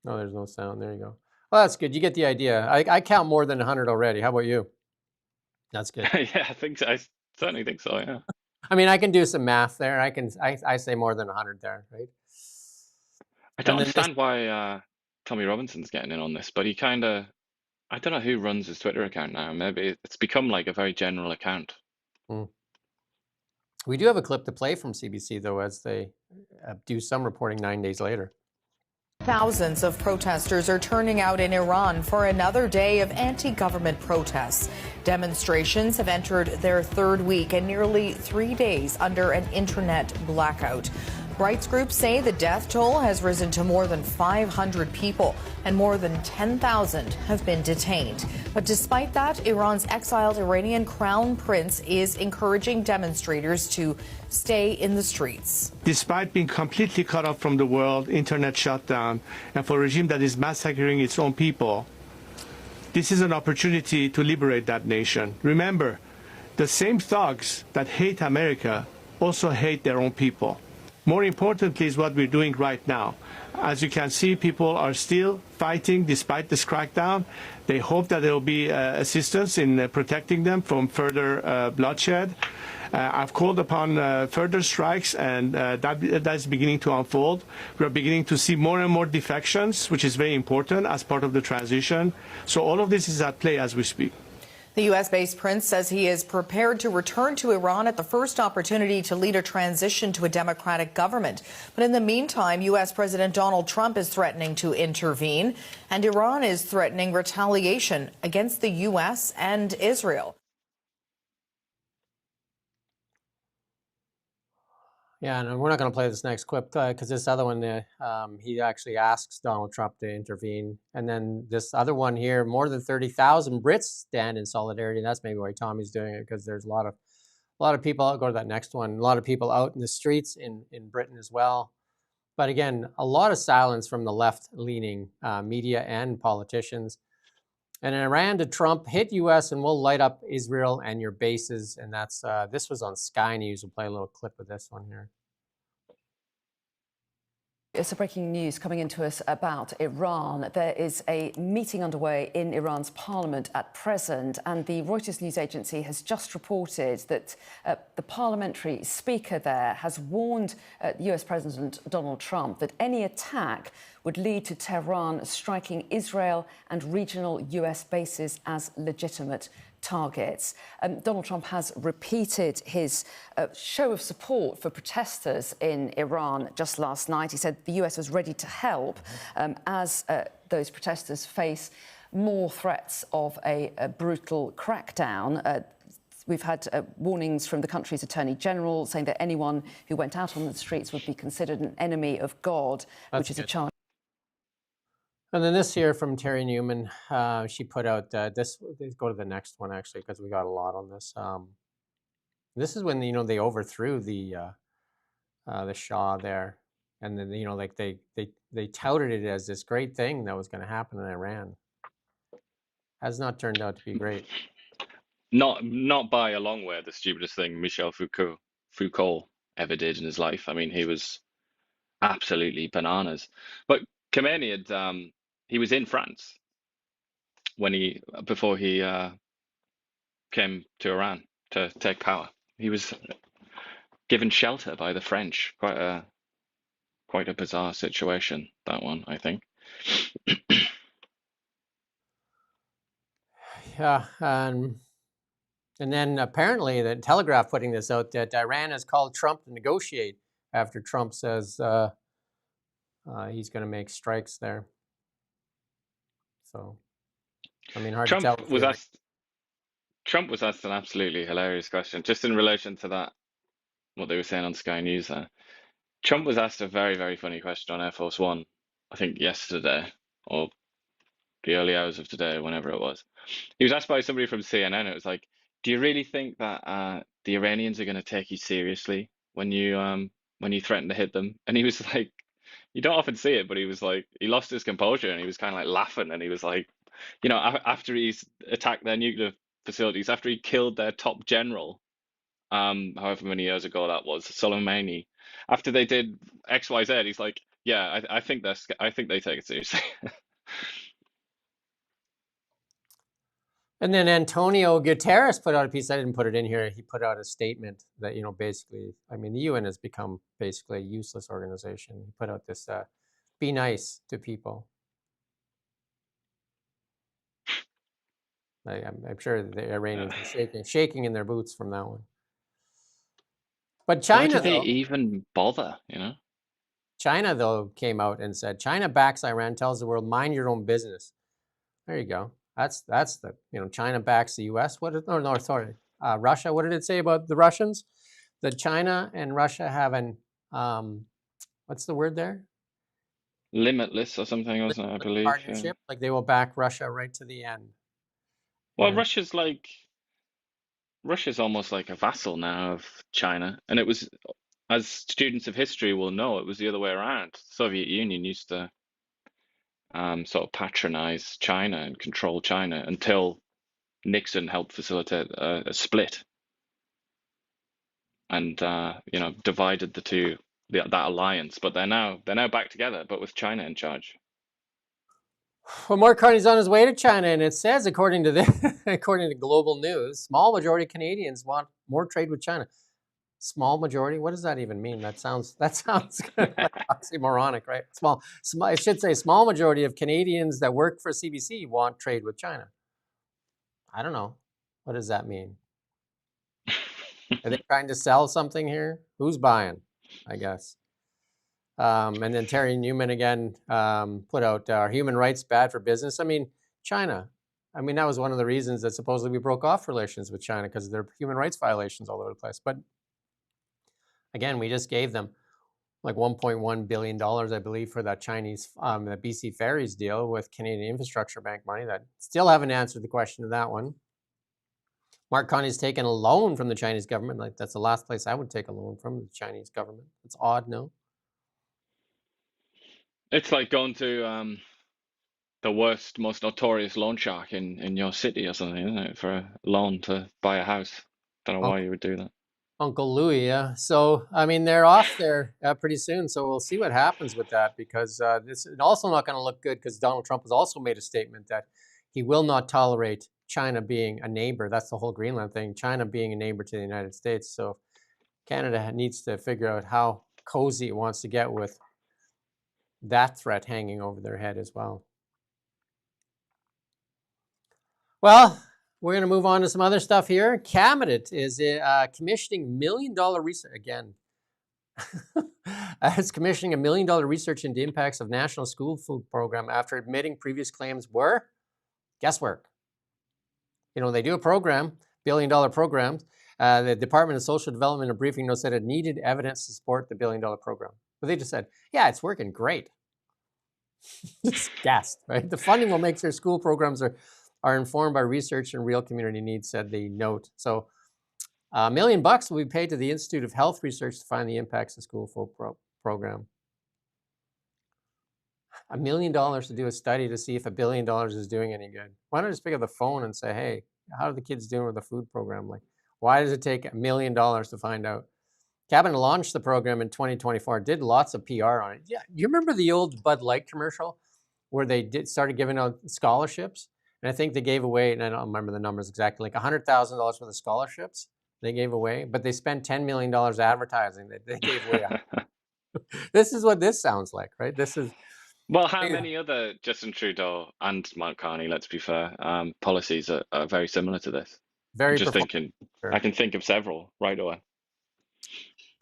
No, there's no sound. There you go. Well, that's good. You get the idea. I count more than 100 already. How about you? That's good. Yeah, I think so. I certainly think so, yeah. I mean, I can do some math there. I say more than 100 there, right? I don't understand why Tommy Robinson's getting in on this, but he kind of, I don't know who runs his Twitter account now. Maybe it's become like a very general account. We do have a clip to play from CBC, though, as they do some reporting 9 days later. Thousands of protesters are turning out in Iran for another day of anti-government protests. Demonstrations have entered their 3rd week and nearly 3 days under an internet blackout. Rights groups say the death toll has risen to more than 500 people and more than 10,000 have been detained. But despite that, Iran's exiled Iranian crown prince is encouraging demonstrators to stay in the streets. Despite being completely cut off from the world, internet shut down, and for a regime that is massacring its own people, this is an opportunity to liberate that nation. Remember, the same thugs that hate America also hate their own people. More importantly is what we're doing right now. As you can see, people are still fighting despite this crackdown. They hope that there will be assistance in protecting them from further bloodshed. I've called upon further strikes, and that's beginning to unfold. We're beginning to see more and more defections, which is very important as part of the transition. So all of this is at play as we speak. The U.S.-based prince says he is prepared to return to Iran at the first opportunity to lead a transition to a democratic government. But in the meantime, U.S. President Donald Trump is threatening to intervene, and Iran is threatening retaliation against the U.S. and Israel. Yeah, and we're not going to play this next clip because this other one, he actually asks Donald Trump to intervene. And then this other one here, more than 30,000 Brits stand in solidarity. And that's maybe why Tommy's doing it, because there's a lot of people. I'll go to that next one. A lot of people out in the streets in Britain as well. But again, a lot of silence from the left-leaning media and politicians. And Iran to Trump, hit U.S. and we'll light up Israel and your bases. And that's this was on Sky News. We'll play a little clip of this one here. It's a breaking news coming into us about Iran. There is a meeting underway in Iran's parliament at present, and the Reuters news agency has just reported that the parliamentary speaker there has warned US President Donald Trump that any attack would lead to Tehran striking Israel and regional US bases as legitimate targets. Donald Trump has repeated his show of support for protesters in Iran just last night. He said the US was ready to help as those protesters face more threats of a brutal crackdown. We've had warnings from the country's Attorney General saying that anyone who went out on the streets would be considered an enemy of God, which is a charge. And then this here from Terry Newman, she put out this. Go to the next one actually, because we got a lot on this. This is when they overthrew the Shah there, and then like they touted it as this great thing that was going to happen in Iran. Has not turned out to be great. Not by a long way the stupidest thing Michel Foucault ever did in his life. I mean, he was absolutely bananas. But Khomeini had he was in France before he came to Iran to take power. He was given shelter by the French. Quite a bizarre situation, that one, I think. Yeah, and then apparently the Telegraph putting this out that Iran has called Trump to negotiate after Trump says he's going to make strikes there. So, I mean, hard to tell. Trump was asked an absolutely hilarious question, just in relation to that, what they were saying on Sky News there. Trump was asked a very, very funny question on Air Force One, I think yesterday, or the early hours of today, whenever it was. He was asked by somebody from CNN, it was like, do you really think that the Iranians are going to take you seriously when you threaten to hit them? And he was like, you don't often see it, but he was like, he lost his composure and he was kind of like laughing, and he was like, after he's attacked their nuclear facilities, after he killed their top general, however many years ago that was, Soleimani, after they did XYZ, he's like, yeah, I think they take it seriously. And then Antonio Guterres put out a piece. I didn't put it in here. He put out a statement that, basically, I mean, the UN has become basically a useless organization. He put out this, be nice to people. I'm sure the Iranians are shaking in their boots from that one. But China, why did they even bother, China, though, came out and said, China backs Iran, tells the world, mind your own business. There you go. That's the, China backs the U.S. Russia. What did it say about the Russians? That China and Russia have an, what's the word there? Limitless or something, wasn't it, I believe. Partnership, yeah. Like they will back Russia right to the end. Well, yeah. Russia's almost like a vassal now of China. And it was, as students of history will know, it was the other way around. The Soviet Union used to sort of patronize China and control China until Nixon helped facilitate a split and divided the two, that alliance. But they're now back together, but with China in charge. Well, Mark Carney's on his way to China, and it says, according to Global News, small majority of Canadians want more trade with China. Small majority? What does that even mean? That sounds kind of like oxymoronic, right? Small. It should say small majority of Canadians that work for CBC want trade with China. I don't know. What does that mean? Are they trying to sell something here? Who's buying? I guess. And then Terry Newman again put out, are human rights bad for business? I mean, China. I mean, that was one of the reasons that supposedly we broke off relations with China, because there are human rights violations all over the place. But Again, we just gave them like $1.1 billion, I believe, for that Chinese, the BC Ferries deal with Canadian Infrastructure Bank money. That still haven't answered the question of that one. Mark Carney's taken a loan from the Chinese government. Like, that's the last place I would take a loan from, the Chinese government. It's odd, no? It's like going to the worst, most notorious loan shark in your city or something, isn't it? For a loan to buy a house. Don't know why you would do that. Uncle Louis, yeah. So, I mean, they're off there pretty soon. So we'll see what happens with that, because this is also not going to look good, because Donald Trump has also made a statement that he will not tolerate China being a neighbor. That's the whole Greenland thing, China being a neighbor to the United States. So Canada needs to figure out how cozy it wants to get with that threat hanging over their head as well. Well, we're going to move on to some other stuff here. Cabinet is commissioning $1 million research again. It's commissioning $1 million research into impacts of national school food program after admitting previous claims were guesswork. You know, they do a program, $1 billion programs. The Department of Social Development in a briefing note said it needed evidence to support the $1 billion program. But they just said, yeah, it's working great. Just guessed, right? The funding will make sure school programs are informed by research and real community needs, said the note. So $1 million will be paid to the Institute of Health Research to find the impacts of school food program. $1 million to do a study to see if $1 billion is doing any good. Why don't I just pick up the phone and say, hey, how are the kids doing with the food program? Like, why does it take $1 million to find out? Cabinet launched the program in 2024, did lots of PR on it. Yeah, you remember the old Bud Light commercial where they started giving out scholarships? And I think they gave away, and I don't remember the numbers exactly, like $100,000 worth of scholarships they gave away, but they spent $10 million advertising that they gave away. This is what this sounds like, right? This is... Well, how many other Justin Trudeau and Mark Carney, let's be fair, policies are very similar to this? Very just thinking, I can think of several right away.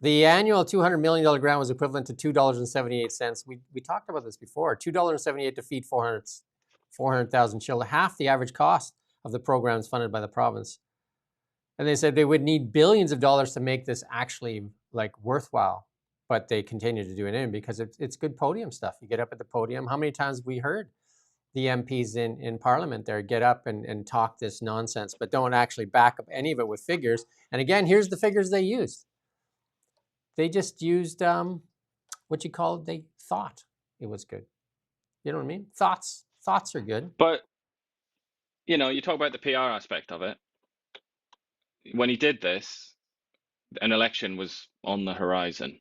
The annual $200 million grant was equivalent to $2.78. We talked about this before. $2.78 to feed 400,000 children, half the average cost of the programs funded by the province. And they said they would need billions of dollars to make this actually like worthwhile, but they continue to do it in because it's good podium stuff. You get up at the podium. How many times have we heard the MPs in Parliament there get up and talk this nonsense, but don't actually back up any of it with figures? And again, here's the figures they used. They just used what you call it. They thought it was good. You know what I mean? Thoughts are good. But you know, you talk about the PR aspect of it. When he did this, an election was on the horizon.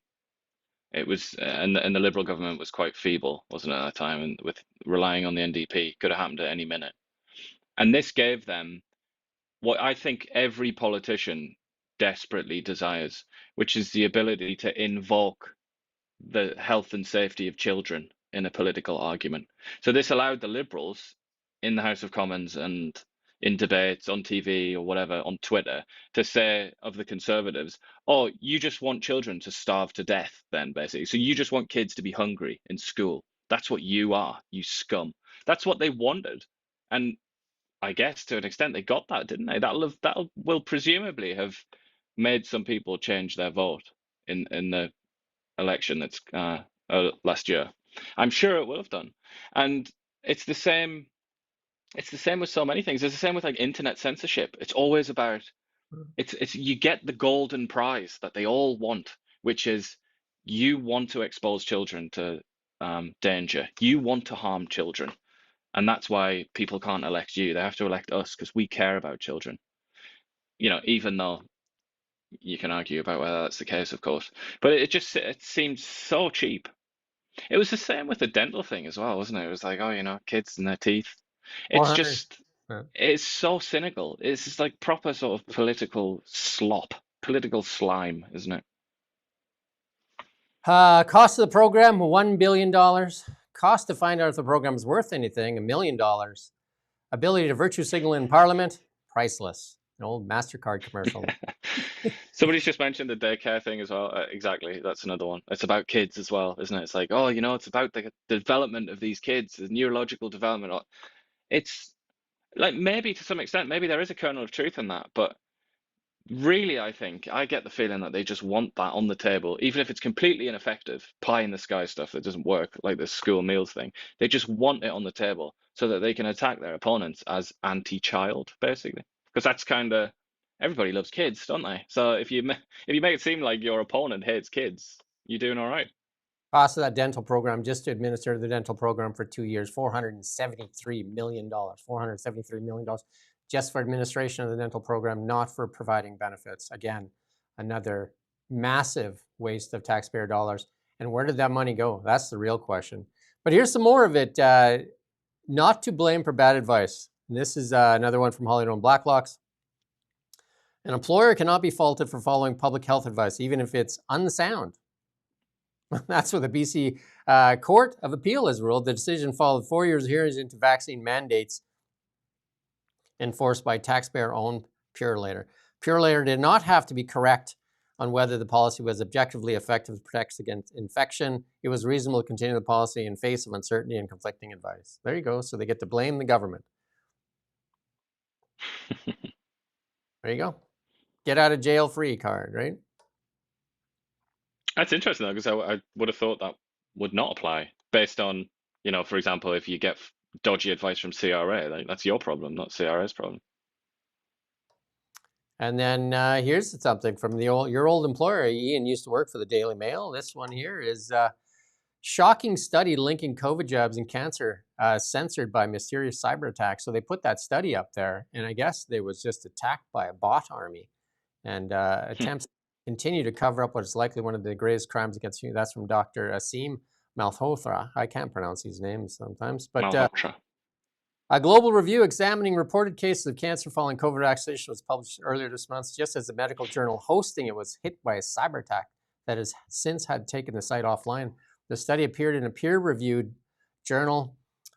It was, and the Liberal government was quite feeble, wasn't it, at that time? And with relying on the NDP, could have happened at any minute. And this gave them what I think every politician desperately desires, which is the ability to invoke the health and safety of children in a political argument. So this allowed the Liberals in the House of Commons and in debates on TV or whatever, on Twitter, to say of the Conservatives, oh, you just want children to starve to death then, basically. So you just want kids to be hungry in school. That's what you are, you scum. That's what they wanted. And I guess to an extent they got that, didn't they? That will presumably have made some people change their vote in the election that's last year. I'm sure it will have done. And it's the same with so many things. It's the same with like internet censorship. It's always about it's you get the golden prize that they all want, which is you want to expose children to danger. You want to harm children. And that's why people can't elect you. They have to elect us because we care about children. You know, even though you can argue about whether that's the case, of course. But it seemed so cheap. It was the same with the dental thing as well, wasn't it? It was like, oh, you know, kids and their teeth. It's just, it's so cynical. It's just like proper sort of political slop, political slime, isn't it? Cost of the program, $1 billion. Cost to find out if the program is worth anything, $1 million. Ability to virtue signal in Parliament, priceless. An old MasterCard commercial. Somebody's just mentioned the daycare thing as well. Exactly, that's another one. It's about kids as well, isn't it? It's like, oh, you know, it's about the development of these kids, the neurological development. It's like maybe to some extent, maybe there is a kernel of truth in that, but really, I think I get the feeling that they just want that on the table, even if it's completely ineffective, pie in the sky stuff that doesn't work, like the school meals thing. They just want it on the table so that they can attack their opponents as anti-child, basically. Because that's kind of everybody loves kids, don't they? So if you make it seem like your opponent hates kids, you're doing all right. Cost of that dental program, just to administer the dental program for 2 years, $473 million. $473 million just for administration of the dental program, not for providing benefits. Again, another massive waste of taxpayer dollars. And where did that money go? That's the real question. But here's some more of it. Not to blame for bad advice. And this is another one from Hollywood Blacklocks. An employer cannot be faulted for following public health advice, even if it's unsound. That's what the BC Court of Appeal has ruled. The decision followed 4 years of hearings into vaccine mandates enforced by taxpayer-owned Purolator. Purolator did not have to be correct on whether the policy was objectively effective to protect against infection. It was reasonable to continue the policy in face of uncertainty and conflicting advice. There you go. So they get to blame the government. There you go. Get out of jail free card, right? That's interesting though, because I would have thought that would not apply based on, for example, if you get dodgy advice from CRA, like, that's your problem, not CRA's problem. And then here's something from your old employer. Ian used to work for the Daily Mail. This one here is shocking study linking COVID jabs and cancer censored by mysterious cyber attack. So they put that study up there, and I guess they was just attacked by a bot army, and attempts continue to cover up what is likely one of the greatest crimes against humanity. That's from Dr. Asim Malhotra. I can't pronounce these names sometimes, but a global review examining reported cases of cancer following COVID vaccination was published earlier this month, just as the medical journal hosting it was hit by a cyber attack that has since had taken the site offline. The study appeared in a peer-reviewed journal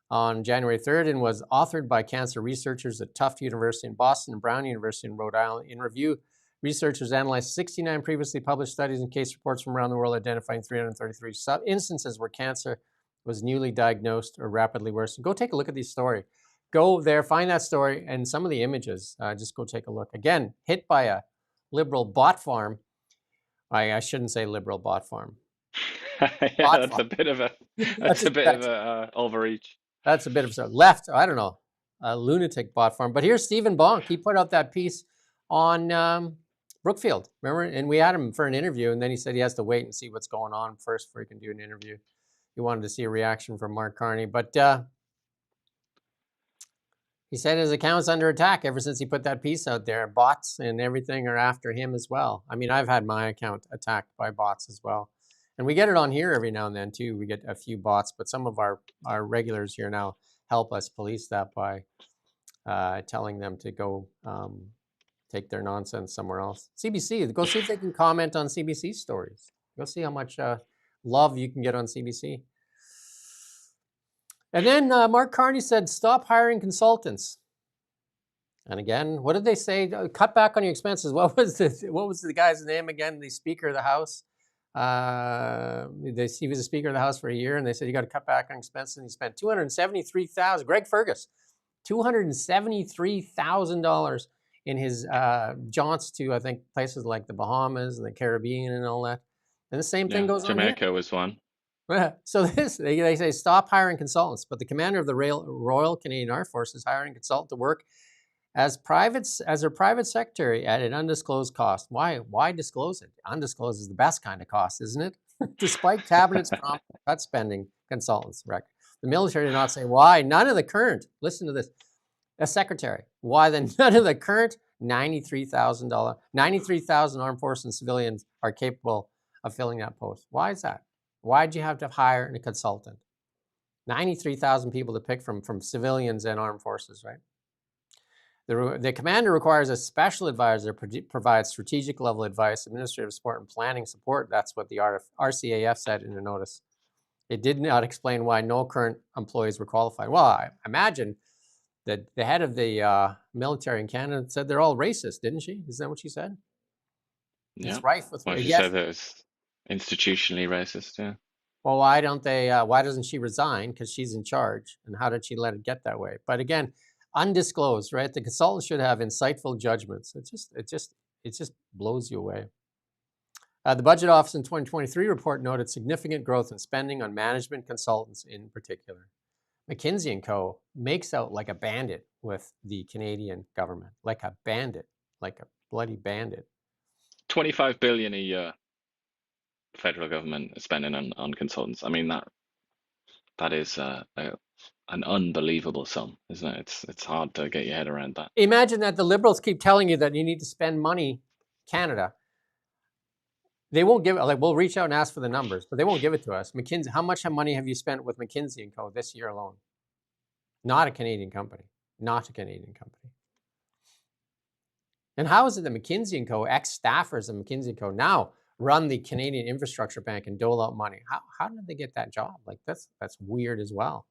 on January 3rd and was authored by cancer researchers at Tufts University in Boston and Brown University in Rhode Island. In review, researchers analyzed 69 previously published studies and case reports from around the world, identifying 333 instances where cancer was newly diagnosed or rapidly worsened. Go take a look at this story. Go there, find that story, and some of the images. Just go take a look. Again, hit by a liberal bot farm. I shouldn't say liberal bot farm. That's a bit of a overreach. That's a bit of a left. I don't know, a lunatic bot farm. But here's Stephen Bonk. He put out that piece on Brookfield, remember? And we had him for an interview, and then he said he has to wait and see what's going on first before he can do an interview. He wanted to see a reaction from Mark Carney, but he said his account's under attack ever since he put that piece out there. Bots and everything are after him as well. I mean, I've had my account attacked by bots as well. And we get it on here every now and then too. We get a few bots, but some of our regulars here now help us police that by telling them to go take their nonsense somewhere else. CBC, go see if they can comment on CBC stories. Go see how much love you can get on CBC. And then Mark Carney said, stop hiring consultants. And again, what did they say? Cut back on your expenses. What was the guy's name again? The Speaker of the House. He was a Speaker of the House for a year, and they said you got to cut back on expenses. And he spent $273,000. Greg Fergus, $273,000 in his jaunts to, I think, places like the Bahamas and the Caribbean and all that. And the same thing goes on here. Jamaica was one. So they say stop hiring consultants, but the commander of the Royal Canadian Armed Forces is hiring a consultant to work as their private secretary at an undisclosed cost. Why disclose it? Undisclosed is the best kind of cost, isn't it? Despite cabinet's prompt to cut spending, consultants record. The military did not say why. None of the current, listen to this, a secretary. Why then none of the current $93,000 armed forces and civilians are capable of filling that post. Why is that? Why'd you have to hire a consultant? 93,000 people to pick from civilians and armed forces, right? The commander requires a special advisor to provide strategic level advice, administrative support, and planning support. That's what the RCAF said in a notice. It did not explain why no current employees were qualified. Well, I imagine that the head of the military in Canada said they're all racist, didn't she? Isn't that what she said? Yeah. It's rife with. Well, she said that it's institutionally racist. Yeah. Well, why don't they? Why doesn't she resign? Because she's in charge. And how did she let it get that way? But again, undisclosed, right? The consultant should have insightful judgments. It's just it just blows you away. The Budget Office in 2023 report noted significant growth in spending on management consultants in particular. McKinsey & Co. makes out like a bandit with the Canadian government, like a bandit, like a bloody bandit. 25 billion a year, federal government is spending on consultants. I mean, that is an unbelievable sum, isn't it? It's hard to get your head around that. Imagine that the Liberals keep telling you that you need to spend money, Canada. They won't give it, like we'll reach out and ask for the numbers, but they won't give it to us. McKinsey, how much money have you spent with McKinsey & Co. this year alone? Not a Canadian company, not a Canadian company. And how is it that McKinsey & Co., ex-staffers of McKinsey & Co. now run the Canadian Infrastructure Bank and dole out money? How did they get that job? Like that's weird as well.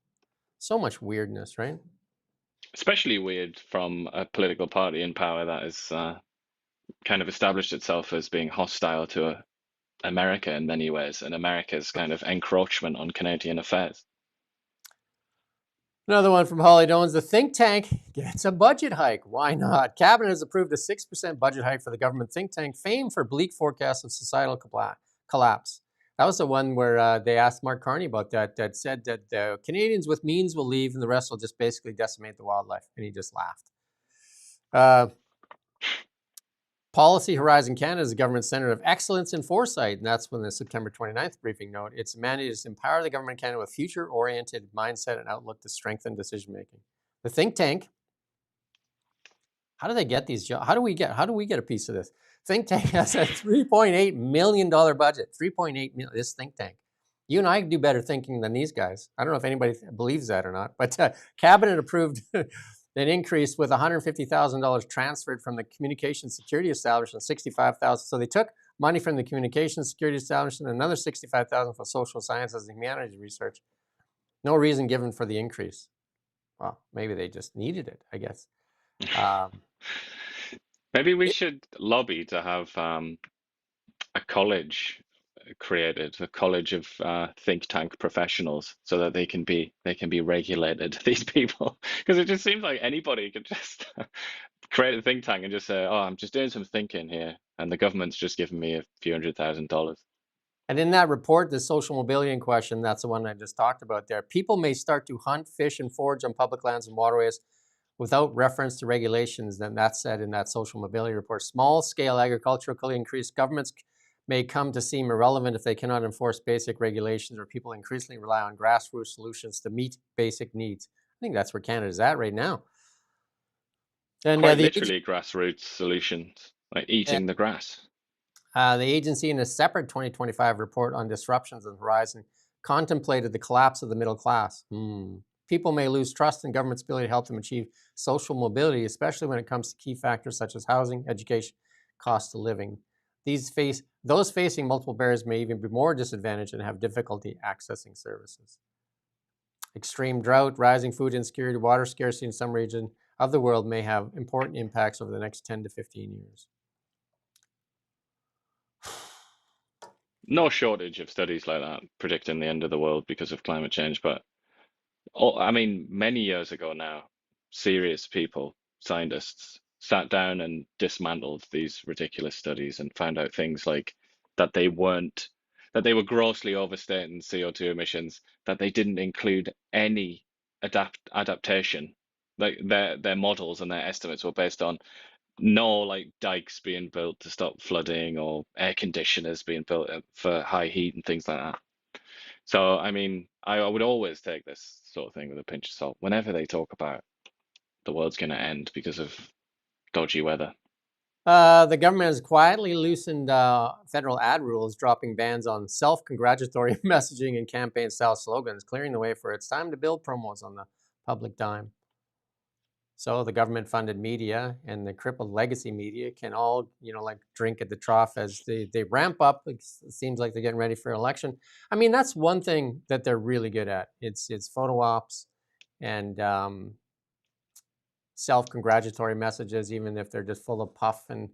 So much weirdness, right? Especially weird from a political party in power that is kind of established itself as being hostile to America in many ways, and America's kind of encroachment on Canadian affairs. Another one from Holly Dones. The think tank gets a budget hike. Why not? Cabinet has approved a 6% budget hike for the government think tank, famed for bleak forecasts of societal collapse. That was the one where they asked Mark Carney about that said that the Canadians with means will leave and the rest will just basically decimate the wildlife. And he just laughed. Policy Horizon Canada is the government center of excellence and foresight. And that's when the September 29th briefing note. Its mandate is to empower the government of Canada with future-oriented mindset and outlook to strengthen decision-making. The think tank, how do they get these jobs? How do we get a piece of this? Think tank has a $3.8 million budget. 3.8 million, this think tank. You and I do better thinking than these guys. I don't know if anybody believes that or not, but Cabinet approved an increase with $150,000 transferred from the Communications Security Establishment, $65,000. So they took money from the Communications Security Establishment, another $65,000 for social sciences and humanities research. No reason given for the increase. Well, maybe they just needed it, I guess. Maybe we should lobby to have a college created, a college of think tank professionals, so that they can be regulated, these people, because it just seems like anybody could just create a think tank and just say, oh, I'm just doing some thinking here, and the government's just giving me a few $100,000. And in that report, the social mobility in question, that's the one I just talked about there. People may start to hunt, fish, and forage on public lands and waterways without reference to regulations. Then that's said in that social mobility report. Small-scale agriculture will increase. Governments may come to seem irrelevant if they cannot enforce basic regulations, or people increasingly rely on grassroots solutions to meet basic needs. I think that's where Canada's at right now. And quite literally grassroots solutions, like eating the grass. The agency, in a separate 2025 report on disruptions on the horizon, contemplated the collapse of the middle class. People may lose trust in government's ability to help them achieve social mobility, especially when it comes to key factors such as housing, education, cost of living. Those facing multiple barriers may even be more disadvantaged and have difficulty accessing services. Extreme drought, rising food insecurity, water scarcity in some region of the world may have important impacts over the next 10 to 15 years. No shortage of studies like that predicting the end of the world because of climate change, but I mean, many years ago now, serious people, scientists, sat down and dismantled these ridiculous studies and found out things like that they were grossly overstating CO2 emissions, that they didn't include any adaptation. Like their models and their estimates were based on no like dikes being built to stop flooding or air conditioners being built for high heat and things like that. So, I mean, I would always take this sort of thing with a pinch of salt whenever they talk about the world's going to end because of dodgy weather. The government has quietly loosened federal ad rules, dropping bans on self-congratulatory messaging and campaign-style slogans, clearing the way for it's time to build promos on the public dime. So the government-funded media and the crippled legacy media can all, like drink at the trough as they ramp up. It seems like they're getting ready for an election. I mean, that's one thing that they're really good at. It's photo ops and self-congratulatory messages, even if they're just full of puff and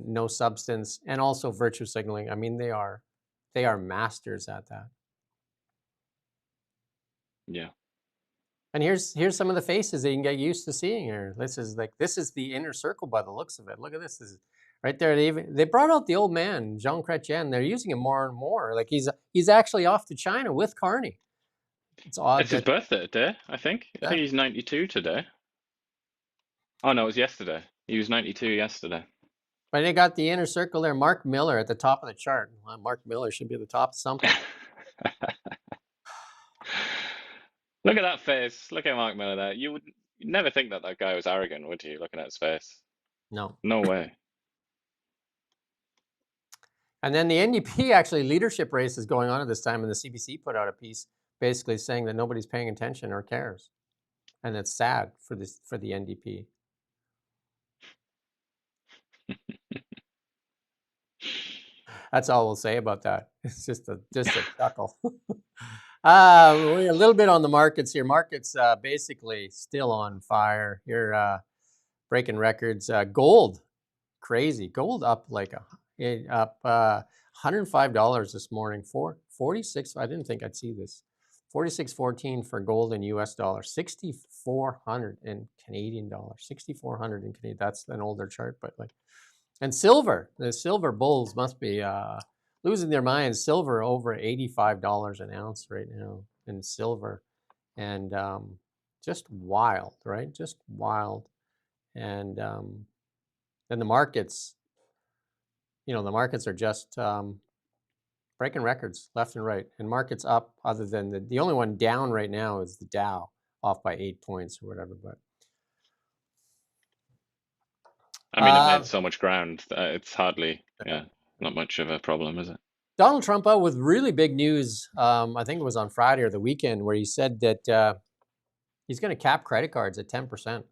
no substance, and also virtue signaling. I mean, they are masters at that. Yeah. And here's some of the faces that you can get used to seeing here. This is the inner circle by the looks of it. Look at this. This is Right there, they brought out the old man, Jean Chrétien. They're using him more and more. Like he's actually off to China with Carney. It's odd It's his that birthday today, I think. I yeah. think he's 92 today. Oh no, it was yesterday. He was 92 yesterday. But they got the inner circle there. Mark Miller at the top of the chart. Well, Mark Miller should be at the top of something. Look at that face. Look at Mark Miller there. You'd never think that guy was arrogant, would you? Looking at his face. No. No way. And then the NDP actually leadership race is going on at this time, and the CBC put out a piece basically saying that nobody's paying attention or cares, and it's sad for the NDP. That's all we'll say about that. It's just a chuckle. We're a little bit on the markets here. Markets basically still on fire here, breaking records. Gold, crazy. Gold up like $105 this morning. 46. I didn't think I'd see this. 46.14 for gold in US dollars. 6,400 in Canadian dollars. 6,400 in Canadian. That's an older chart, but like. And silver, the silver bulls must be losing their minds. Silver over $85 an ounce right now in silver, and just wild, right? Just wild. And then the markets, the markets are just breaking records left and right. And markets up, other than the only one down right now is the Dow, off by 8 points or whatever. But I mean, it made so much ground that it's hardly, not much of a problem, is it? Donald Trump out with really big news. I think it was on Friday or the weekend, where he said that he's going to cap credit cards at 10%.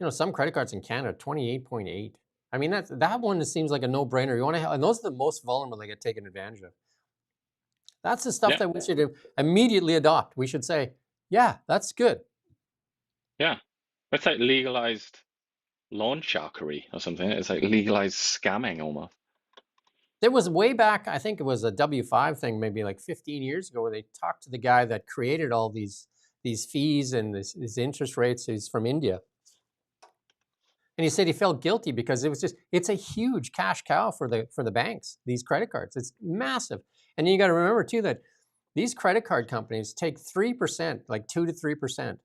Some credit cards in Canada, 28.8. I mean, that one seems like a no-brainer. You want to, and those are the most vulnerable that get taken advantage of. That's the stuff that we should immediately adopt. We should say, yeah, that's good. Yeah, it's like legalized lawn sharkery or something. It's like legalized scamming almost. There was way back, I think it was a W5 thing, maybe like 15 years ago, where they talked to the guy that created all these fees and these interest rates. He's from India. And he said he felt guilty because it's a huge cash cow for the banks, these credit cards. It's massive. And you got to remember too that these credit card companies take 3%, like 2 to 3%.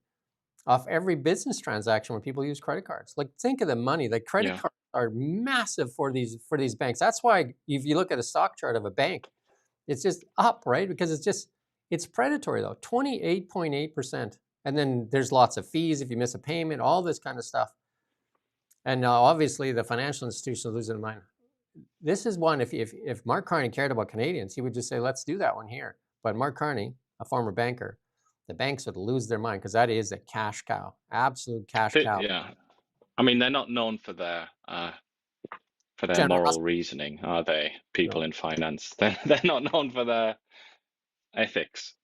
Off every business transaction when people use credit cards. Like, think of the money. Like, credit cards are massive for these banks. That's why if you look at a stock chart of a bank, it's just up, right? Because it's predatory though, 28.8%. And then there's lots of fees if you miss a payment, all this kind of stuff. And obviously the financial institutions are losing their mind. This is one, if Mark Carney cared about Canadians, he would just say, let's do that one here. But Mark Carney, a former banker, the banks would lose their mind because that is a cash cow, absolute cash cow. Yeah, I mean, they're not known for their moral reasoning, are they? People in finance, they're not known for their ethics.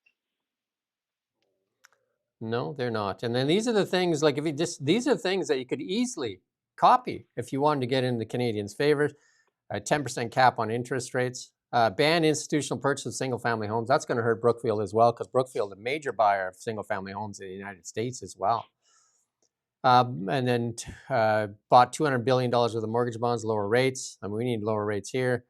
No, they're not. And then these are the things, like these are things that you could easily copy if you wanted to get into Canadians' favor. A 10% cap on interest rates. Ban institutional purchase of single-family homes. That's going to hurt Brookfield as well, because Brookfield, a major buyer of single-family homes in the United States as well. And then bought $200 billion worth of mortgage bonds, lower rates. I mean, we need lower rates here.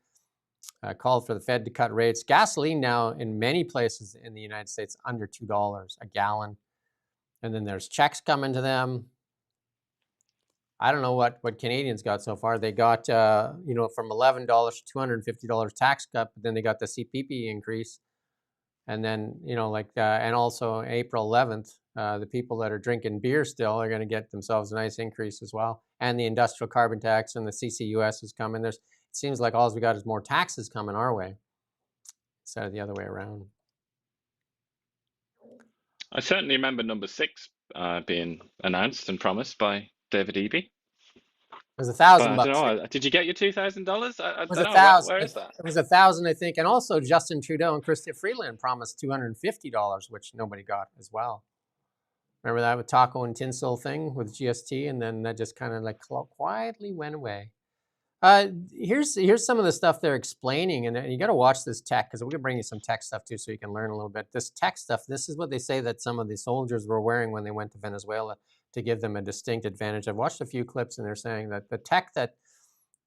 Called for the Fed to cut rates. Gasoline now in many places in the United States under $2 a gallon. And then there's checks coming to them. I don't know what Canadians got so far. They got, from $11 to $250 tax cut, but then they got the CPP increase. And then, and also April 11th, the people that are drinking beer still are going to get themselves a nice increase as well. And the industrial carbon tax and the CCUS is coming. It seems like all we got is more taxes coming our way instead of the other way around. I certainly remember number 6 being announced and promised by David Eby. It was $1,000. I don't know. Did you get your $2,000? It was $1,000. Where is that? It was $1,000, I think. And also Justin Trudeau and Chrystia Freeland promised $250, which nobody got as well. Remember that with Taco and Tinsel thing with GST, and then that just kind of like quietly went away. Here's some of the stuff they're explaining, and you got to watch this tech, because we're gonna bring you some tech stuff too, so you can learn a little bit. This tech stuff, this is what they say that some of the soldiers were wearing when they went to Venezuela to give them a distinct advantage. I've watched a few clips, and they're saying that the tech that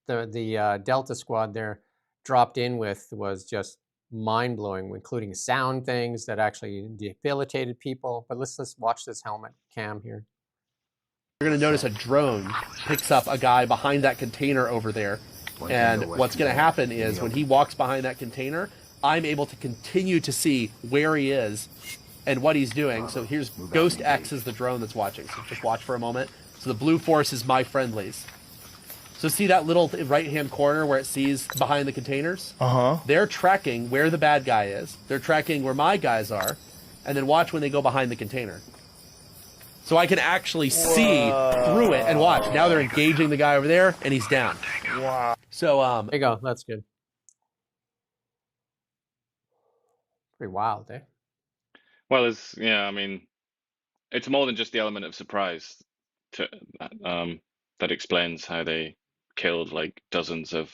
the Delta squad there dropped in with was just mind-blowing, including sound things that actually debilitated people. But let's watch this helmet cam here. You're going to notice a drone picks up a guy behind that container over there. And what's going to happen is when he walks behind that container, I'm able to continue to see where he is and what he's doing. So here's Ghost X is the drone that's watching. So just watch for a moment. So the blue force is my friendlies. So see that little right-hand corner where it sees behind the containers? They're tracking where the bad guy is. They're tracking where my guys are. And then watch when they go behind the container. So I can actually see through it and watch. Now they're engaging the guy over there, and he's down. Wow. So there you go. That's good. Pretty wild, eh? Well, I mean, it's more than just the element of surprise that explains how they killed like dozens of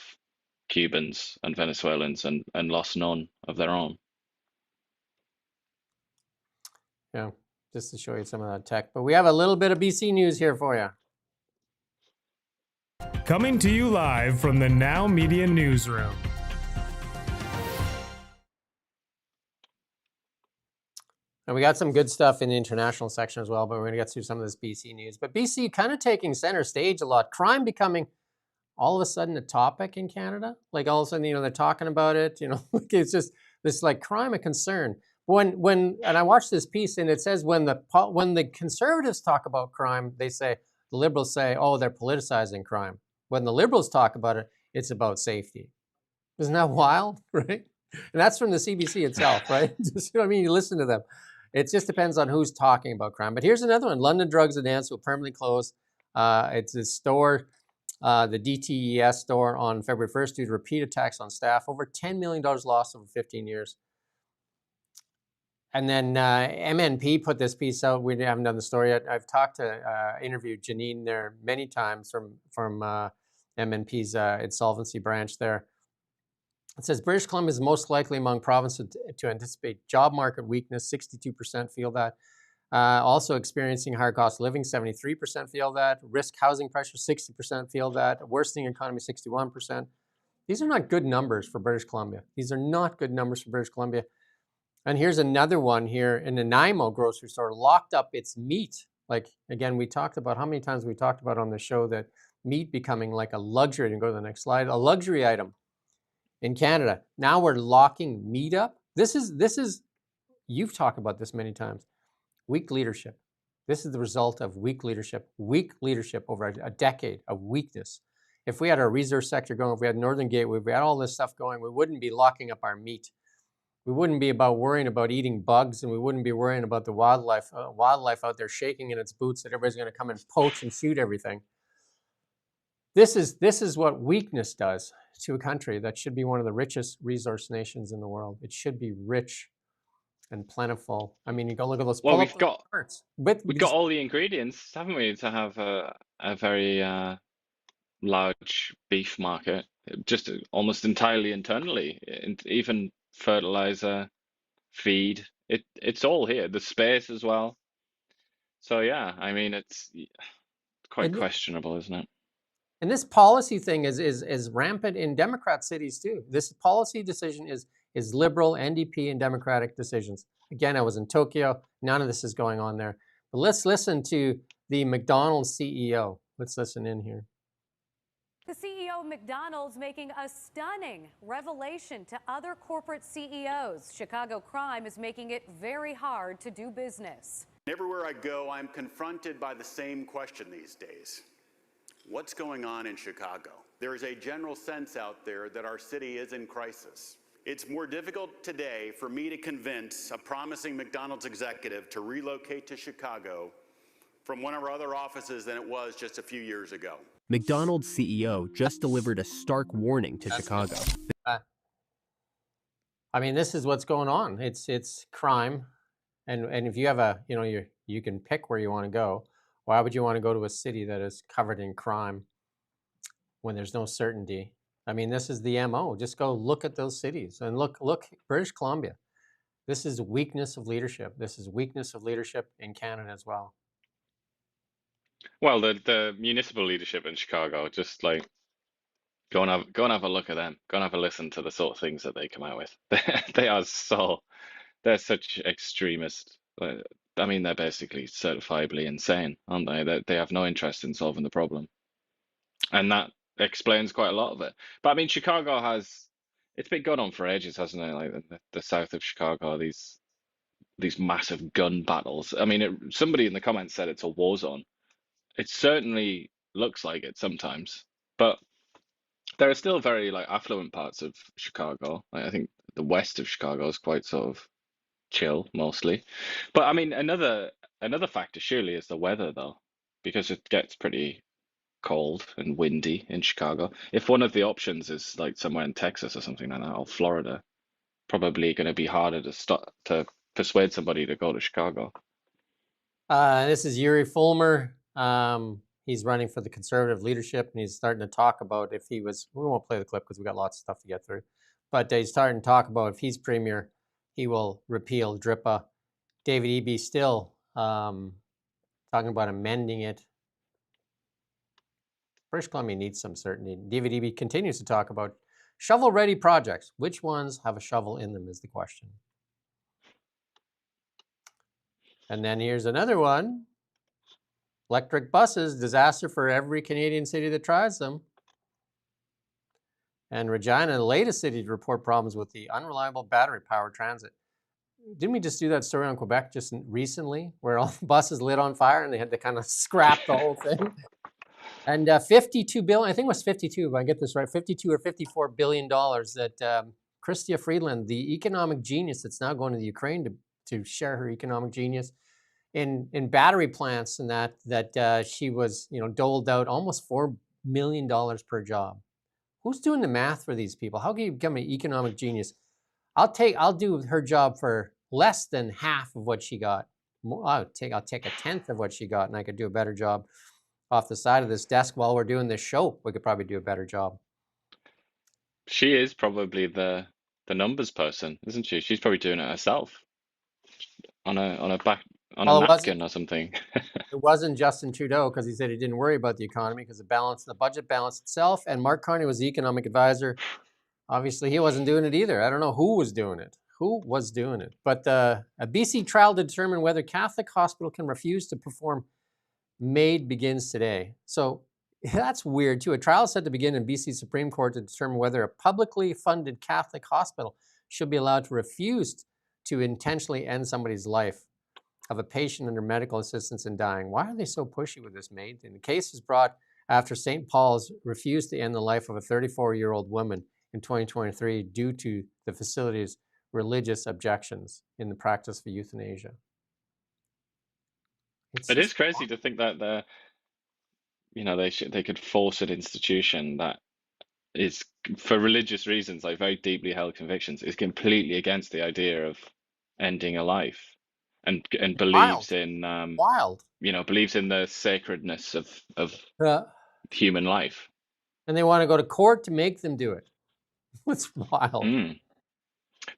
Cubans and Venezuelans and lost none of their own. Yeah, just to show you some of that tech. But we have a little bit of BC news here for you. Coming to you live from the Now Media Newsroom. And we got some good stuff in the international section as well, but we're going to get through some of this BC news. But BC kind of taking center stage a lot. Crime becoming all of a sudden a topic in Canada. Like all of a sudden, they're talking about it. It's just this like crime a concern. And I watched this piece and it says when the conservatives talk about crime, the liberals say, oh, they're politicizing crime. When the liberals talk about it, it's about safety. Isn't that wild, right? And that's from the CBC itself, right? You listen to them. It just depends on who's talking about crime. But here's another one. London Drugs and Dance will permanently close. It's a store, the DTES store on February 1st due to repeat attacks on staff. Over $10 million lost over 15 years. And then MNP put this piece out. We haven't done the story yet. I've interviewed Janine there many times from MNP's insolvency branch there. It says British Columbia is most likely among provinces to anticipate job market weakness. 62% feel that. Also experiencing higher cost of living. 73% feel that. Risk housing pressure. 60% feel that. Worsening economy. 61%. These are not good numbers for British Columbia. These are not good numbers for British Columbia. And here's another one here in the Nanaimo grocery store. Locked up its meat. Like, again, we talked about how many times we talked about on the show that meat becoming like a luxury. And go to the next slide. A luxury item. In Canada, now we're locking meat up. This is, you've talked about this many times, weak leadership. This is the result of weak leadership over a decade of weakness. If we had our resource sector going, if we had Northern Gateway, if we had all this stuff going, we wouldn't be locking up our meat. We wouldn't be worrying about eating bugs, and we wouldn't be worrying about the wildlife out there shaking in its boots that everybody's going to come and poach and shoot everything. This is what weakness does to a country that should be one of the richest resource nations in the world. It should be rich and plentiful. I mean, you go look at those. Well, we've got all the ingredients, haven't we, to have a very large beef market, just almost entirely internally. Even fertilizer, feed, it's all here. The space as well. So yeah, I mean, it's quite questionable, isn't it? And this policy thing is rampant in Democrat cities too. This policy decision is liberal, NDP, and Democratic decisions. Again, I was in Tokyo. None of this is going on there. But let's listen to the McDonald's CEO. Let's listen in here. The CEO of McDonald's making a stunning revelation to other corporate CEOs. Chicago crime is making it very hard to do business. Everywhere I go, I'm confronted by the same question these days. What's going on in Chicago? There is a general sense out there that our city is in crisis. It's more difficult today for me to convince a promising McDonald's executive to relocate to Chicago from one of our other offices than it was just a few years ago. McDonald's CEO just delivered a stark warning to Chicago. I mean, this is what's going on. It's crime, and if you have you can pick where you want to go. Why would you want to go to a city that is covered in crime when there's no certainty? I mean, this is the MO. Just go look at those cities and look British Columbia. This is weakness of leadership. This is weakness of leadership in Canada as well. Well, the municipal leadership in Chicago, just like Go and have a look at them. Go and have a listen to the sort of things that they come out with. They're such extremists. I mean, they're basically certifiably insane, aren't they? They have no interest in solving the problem, and that explains quite a lot of it. But I mean, Chicago it's been going on for ages, hasn't it? Like the south of Chicago, these massive gun battles. I mean, somebody in the comments said it's a war zone. It certainly looks like it sometimes, but there are still very like affluent parts of Chicago. Like, I think the west of Chicago is quite sort of chill mostly. But I mean, another factor surely is the weather though, because it gets pretty cold and windy in Chicago. If one of the options is like somewhere in Texas or something like that, or Florida, probably going to be harder to persuade somebody to go to Chicago. This is Yuri Fulmer. He's running for the conservative leadership, and he's starting to talk about if he was. We won't play the clip because we got lots of stuff to get through, but he's starting to talk about if he's premier, he will repeal DRIPA. David Eby still talking about amending it. British Columbia needs some certainty. David Eby continues to talk about shovel-ready projects. Which ones have a shovel in them is the question. And then here's another one. Electric buses, disaster for every Canadian city that tries them. And Regina, the latest city to report problems with the unreliable battery-powered transit. Didn't we just do that story on Quebec just recently, where all the buses lit on fire and they had to kind of scrap the whole thing? And 52 billion, I think it was 52, if I get this right, 52 or $54 billion that Chrystia Freeland, the economic genius that's now going to the Ukraine to share her economic genius in battery plants, and that she was doled out almost $4 million per job. Who's doing the math for these people? How can you become an economic genius? I'll do her job for less than half of what she got. I'll take a tenth of what she got, and I could do a better job off the side of this desk while we're doing this show. We could probably do a better job. She is probably the numbers person, isn't she? She's probably doing it herself on a napkin or something. It wasn't Justin Trudeau, because he said he didn't worry about the economy because the budget balanced itself. And Mark Carney was the economic advisor. Obviously, he wasn't doing it either. I don't know who was doing it. But a BC trial to determine whether Catholic hospital can refuse to perform MAID begins today. So that's weird too. A trial is set to begin in BC Supreme Court to determine whether a publicly funded Catholic hospital should be allowed to refuse to intentionally end somebody's life of a patient under medical assistance in dying. Why are they so pushy with this MAID thing? The case is brought after St. Paul's refused to end the life of a 34-year-old woman in 2023 due to the facility's religious objections in the practice of euthanasia. It is crazy to think that they could force an institution that is, for religious reasons, like very deeply held convictions, is completely against the idea of ending a life, and believes in believes in the sacredness of human life. And they want to go to court to make them do it. It's wild.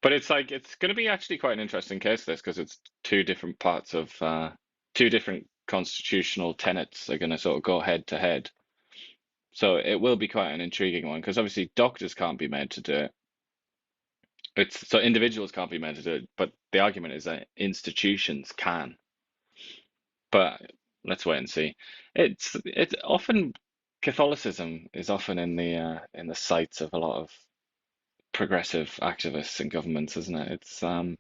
But it's going to be actually quite an interesting case, this, because it's two different parts of two different constitutional tenets are going to sort of go head to head. So it will be quite an intriguing one, because obviously doctors can't be made to do it. So individuals can't be made to do it, but the argument is that institutions can. But let's wait and see. It's often, Catholicism is often in the sights of a lot of progressive activists and governments, isn't it? It's I'm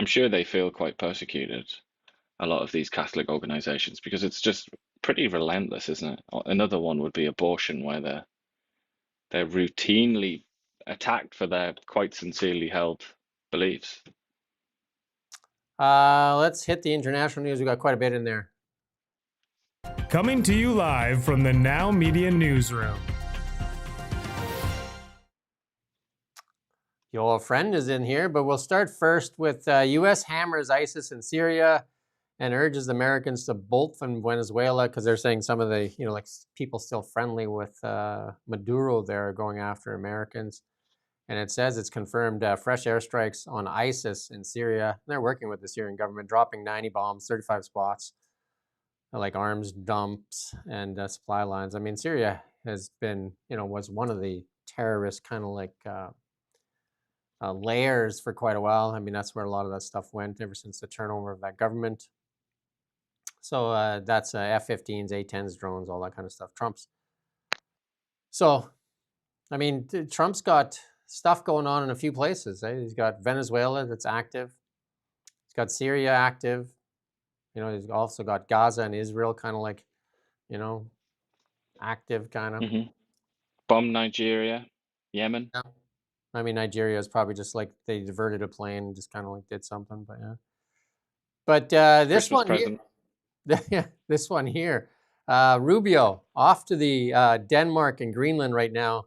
sure they feel quite persecuted, a lot of these Catholic organizations, because it's just pretty relentless, isn't it? Another one would be abortion, where they're routinely attacked for their quite sincerely held beliefs. Let's hit the international news. We got quite a bit in there. Coming to you live from the Now Media Newsroom. Your friend is in here, but we'll start first with U.S. hammers ISIS in Syria and urges Americans to bolt from Venezuela, because they're saying some of the, people still friendly with Maduro there are going after Americans. And it says it's confirmed fresh airstrikes on ISIS in Syria. They're working with the Syrian government, dropping 90 bombs, 35 spots. like arms dumps and supply lines. I mean, Syria has been, was one of the terrorist kind of like layers for quite a while. I mean, that's where a lot of that stuff went ever since the turnover of that government. So that's F-15s, A-10s, drones, all that kind of stuff. So, I mean, Trump's got stuff going on in a few places. He's got Venezuela that's active. He's got Syria active. He's also got Gaza and Israel kind of like, active kind of. Bomb Nigeria, Yemen. Yeah. I mean, Nigeria is probably just like they diverted a plane and just kind of like did something, but yeah. But this Christmas one present. here, this one here, Rubio off to the Denmark and Greenland right now,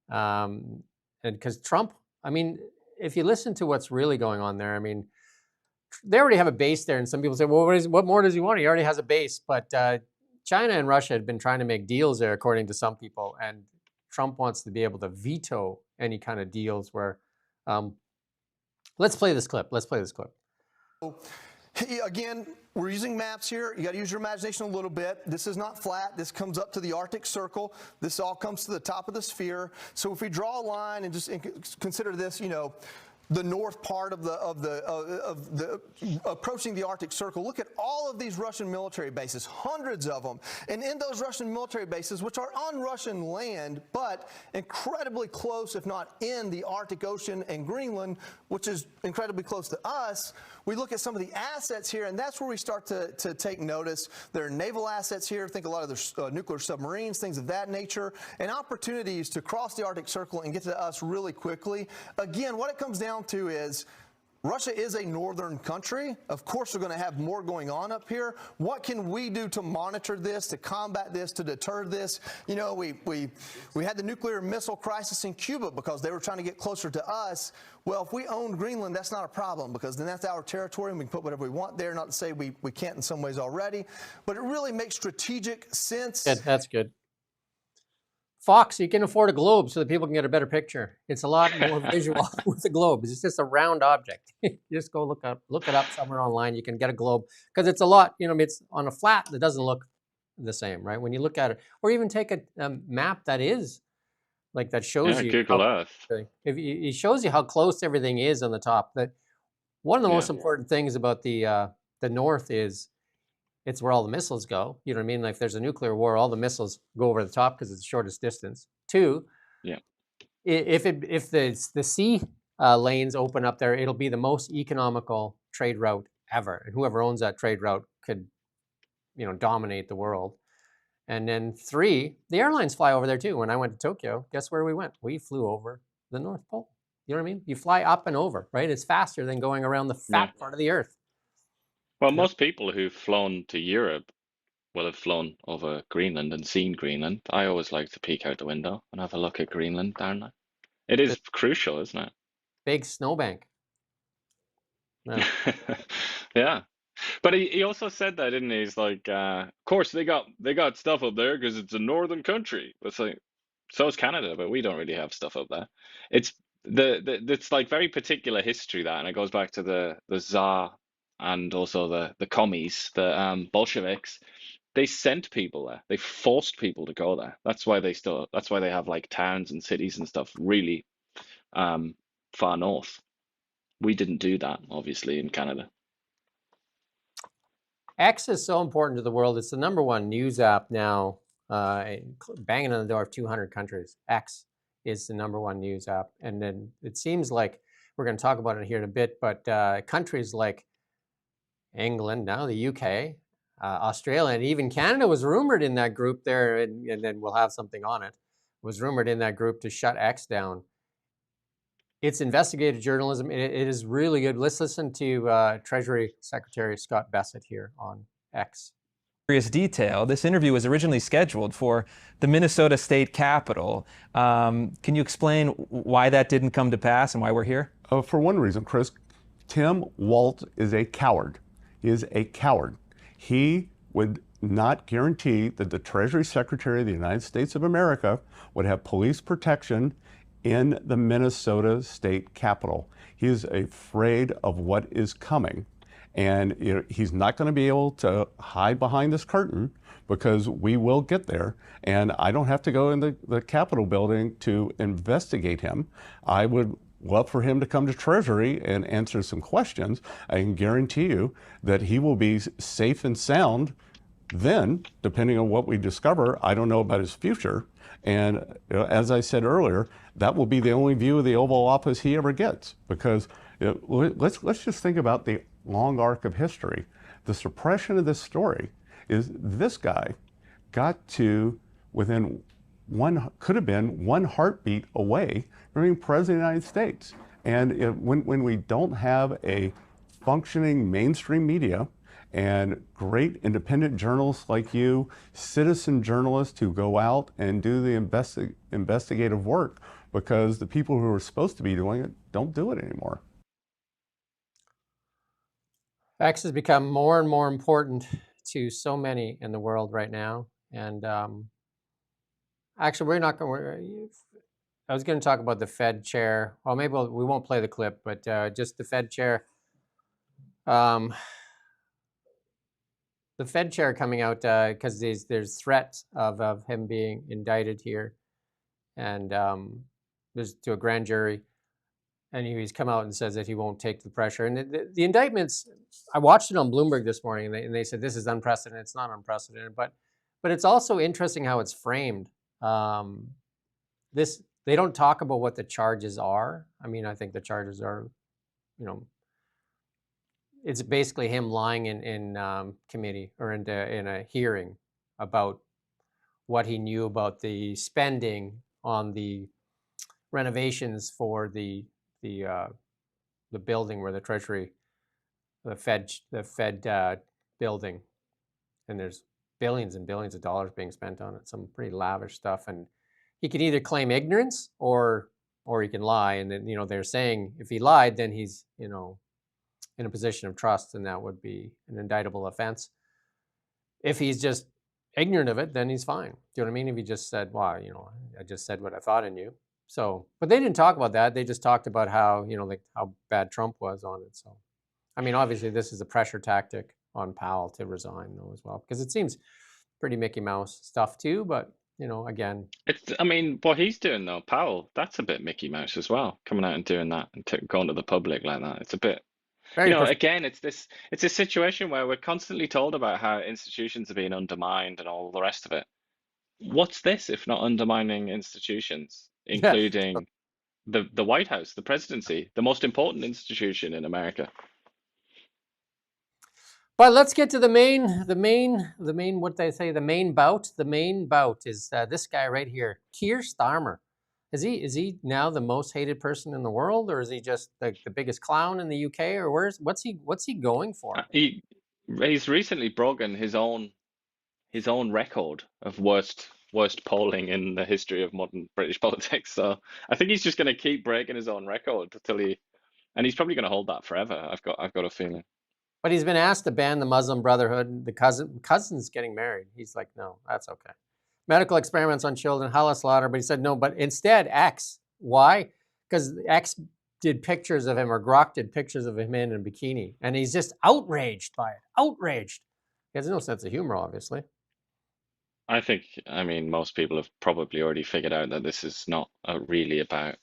and because Trump, I mean, if you listen to what's really going on there, I mean, they already have a base there, and some people say, well, what more does he want? He already has a base, but China and Russia had been trying to make deals there, according to some people, and Trump wants to be able to veto any kind of deals where, let's play this clip. Again, we're using maps here. You got to use your imagination a little bit. This is not flat. This comes up to the Arctic Circle. This all comes to the top of the sphere. So if we draw a line and just consider this, the north part of the approaching the Arctic Circle, look at all of these Russian military bases, hundreds of them. And in those Russian military bases, which are on Russian land, but incredibly close, if not in the Arctic Ocean and Greenland, which is incredibly close to us, we look at some of the assets here, and that's where we start to take notice. There are naval assets here. Think a lot of the nuclear submarines, things of that nature, and opportunities to cross the Arctic Circle and get to us really quickly. Again, what it comes down to is Russia is a northern country. Of course, we're going to have more going on up here. What can we do to monitor this, to combat this, to deter this? We had the nuclear missile crisis in Cuba because they were trying to get closer to us. Well, if we owned Greenland, that's not a problem because then that's our territory and we can put whatever we want there. Not to say we can't in some ways already, but it really makes strategic sense. That's good. Fox, you can afford a globe so that people can get a better picture. It's a lot more visual with the globe. It's just a round object. You just go look it up somewhere online. You can get a globe because it's a lot. It's on a flat that doesn't look the same, right? When you look at it, or even take a map that is like that shows you Google Earth. It shows you how close everything is on the top. That one of the most important things about the North is it's where all the missiles go. You know what I mean? Like if there's a nuclear war, all the missiles go over the top because it's the shortest distance. Two, if the sea lanes open up there, it'll be the most economical trade route ever. And whoever owns that trade route could, dominate the world. And then three, the airlines fly over there too. When I went to Tokyo, guess where we went? We flew over the North Pole. You know what I mean? You fly up and over, right? It's faster than going around the fat part of the Earth. Well, most people who've flown to Europe will have flown over Greenland and seen Greenland. I always like to peek out the window and have a look at Greenland down there. It is crucial, isn't it? Big snowbank. Yeah. Yeah. But he also said that, didn't he? He's like, of course they got stuff up there because it's a northern country. It's like, so is Canada, but we don't really have stuff up there. It's it's like very particular history that, and it goes back to the Tsar and also the commies, the Bolsheviks. They sent people there. They forced people to go there. That's why they have like towns and cities and stuff really far north. We didn't do that, obviously, in Canada. X is so important to the world. It's the #1 news app now, banging on the door of 200 countries. X is the #1 news app. And then it seems like we're going to talk about it here in a bit, but countries like England, now the UK, Australia, and even Canada was rumored in that group there, and then we'll have something on it, was rumored in that group to shut X down. It's investigative journalism. It is really good. Let's listen to Treasury Secretary Scott Bessent here on X. Detail. This interview was originally scheduled for the Minnesota State Capitol. Can you explain why that didn't come to pass and why we're here? For one reason, Chris, Tim Walz is a coward. He is a coward. He would not guarantee that the Treasury Secretary of the United States of America would have police protection in the Minnesota State Capitol. He is afraid of what is coming. And he's not going to be able to hide behind this curtain, because we will get there. And I don't have to go in the Capitol building to investigate him. I would love for him to come to Treasury and answer some questions. I can guarantee you that he will be safe and sound then, depending on what we discover. I don't know about his future. And as I said earlier, that will be the only view of the Oval Office he ever gets, because let's just think about the long arc of history. The suppression of this story is this guy got to within could have been one heartbeat away from being president of the United States. And when we don't have a functioning mainstream media and great independent journalists like you, citizen journalists who go out and do the investigative work, because the people who are supposed to be doing it don't do it anymore. X has become more and more important to so many in the world right now. And actually, we're not going to, I was going to talk about the Fed chair. Well, maybe we won't play the clip, but just the Fed chair. The Fed chair coming out because there's threats of him being indicted here, and there's to a grand jury, and he's come out and says that he won't take the pressure. And the indictments, I watched it on Bloomberg this morning, and they said this is unprecedented. It's not unprecedented, but it's also interesting how it's framed. They don't talk about what the charges are. I mean, I think the charges are, it's basically him lying in committee or in a hearing about what he knew about the spending on the renovations for the building where the Treasury, the Fed building, and there's billions and billions of dollars being spent on it. Some pretty lavish stuff, and he can either claim ignorance or he can lie. And then they're saying if he lied, then he's in a position of trust, and that would be an indictable offense. If he's just ignorant of it, then he's fine. Do you know what I mean? If he just said, "Wow, I just said what I thought I knew." So, but they didn't talk about that. They just talked about how like how bad Trump was on it. So, I mean, obviously, this is a pressure tactic on Powell to resign, though, as well, because it seems pretty Mickey Mouse stuff too. But again, I mean, what he's doing though, Powell, that's a bit Mickey Mouse as well, coming out and doing that and going to the public like that. It's a bit. Again, it's a situation where we're constantly told about how institutions are being undermined and all the rest of it. What's this if not undermining institutions, including the White House, the presidency, the most important institution in America? But let's get to the main, what they say, the main bout. The main bout is this guy right here, Keir Starmer. Is he now the most hated person in the world, or is he just the biggest clown in the UK, or what's he going for? He's recently broken his own record of worst polling in the history of modern British politics. So I think he's just going to keep breaking his own record and he's probably going to hold that forever. I've got a feeling. But he's been asked to ban the Muslim Brotherhood. The cousin's getting married. He's like, no, that's okay. Medical experiments on children, Hala slaughter. But he said no. But instead, X. Why? Because X did pictures of him, or Grok did pictures of him in a bikini, and he's just outraged by it. Outraged. He has no sense of humor, obviously. I mean, most people have probably already figured out that this is not really about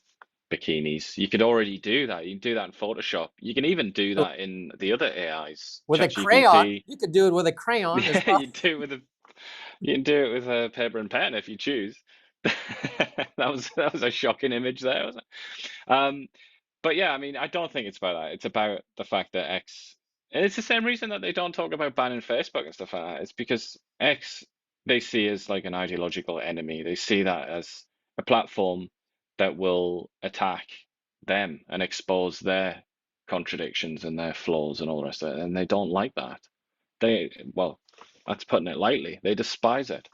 bikinis. You could already do that. You can do that in Photoshop. You can even do that in the other AIs. With a crayon. You could do it with a crayon as well. You can do it with a paper and pen if you choose. That was a shocking image there, wasn't it? But yeah, I mean, I don't think it's about that. It's about the fact that X, and it's the same reason that they don't talk about banning Facebook and stuff like that. It's because X they see as like an ideological enemy. They see that as a platform that will attack them and expose their contradictions and their flaws and all the rest of it. And they don't like that. Well, that's putting it lightly. They despise it.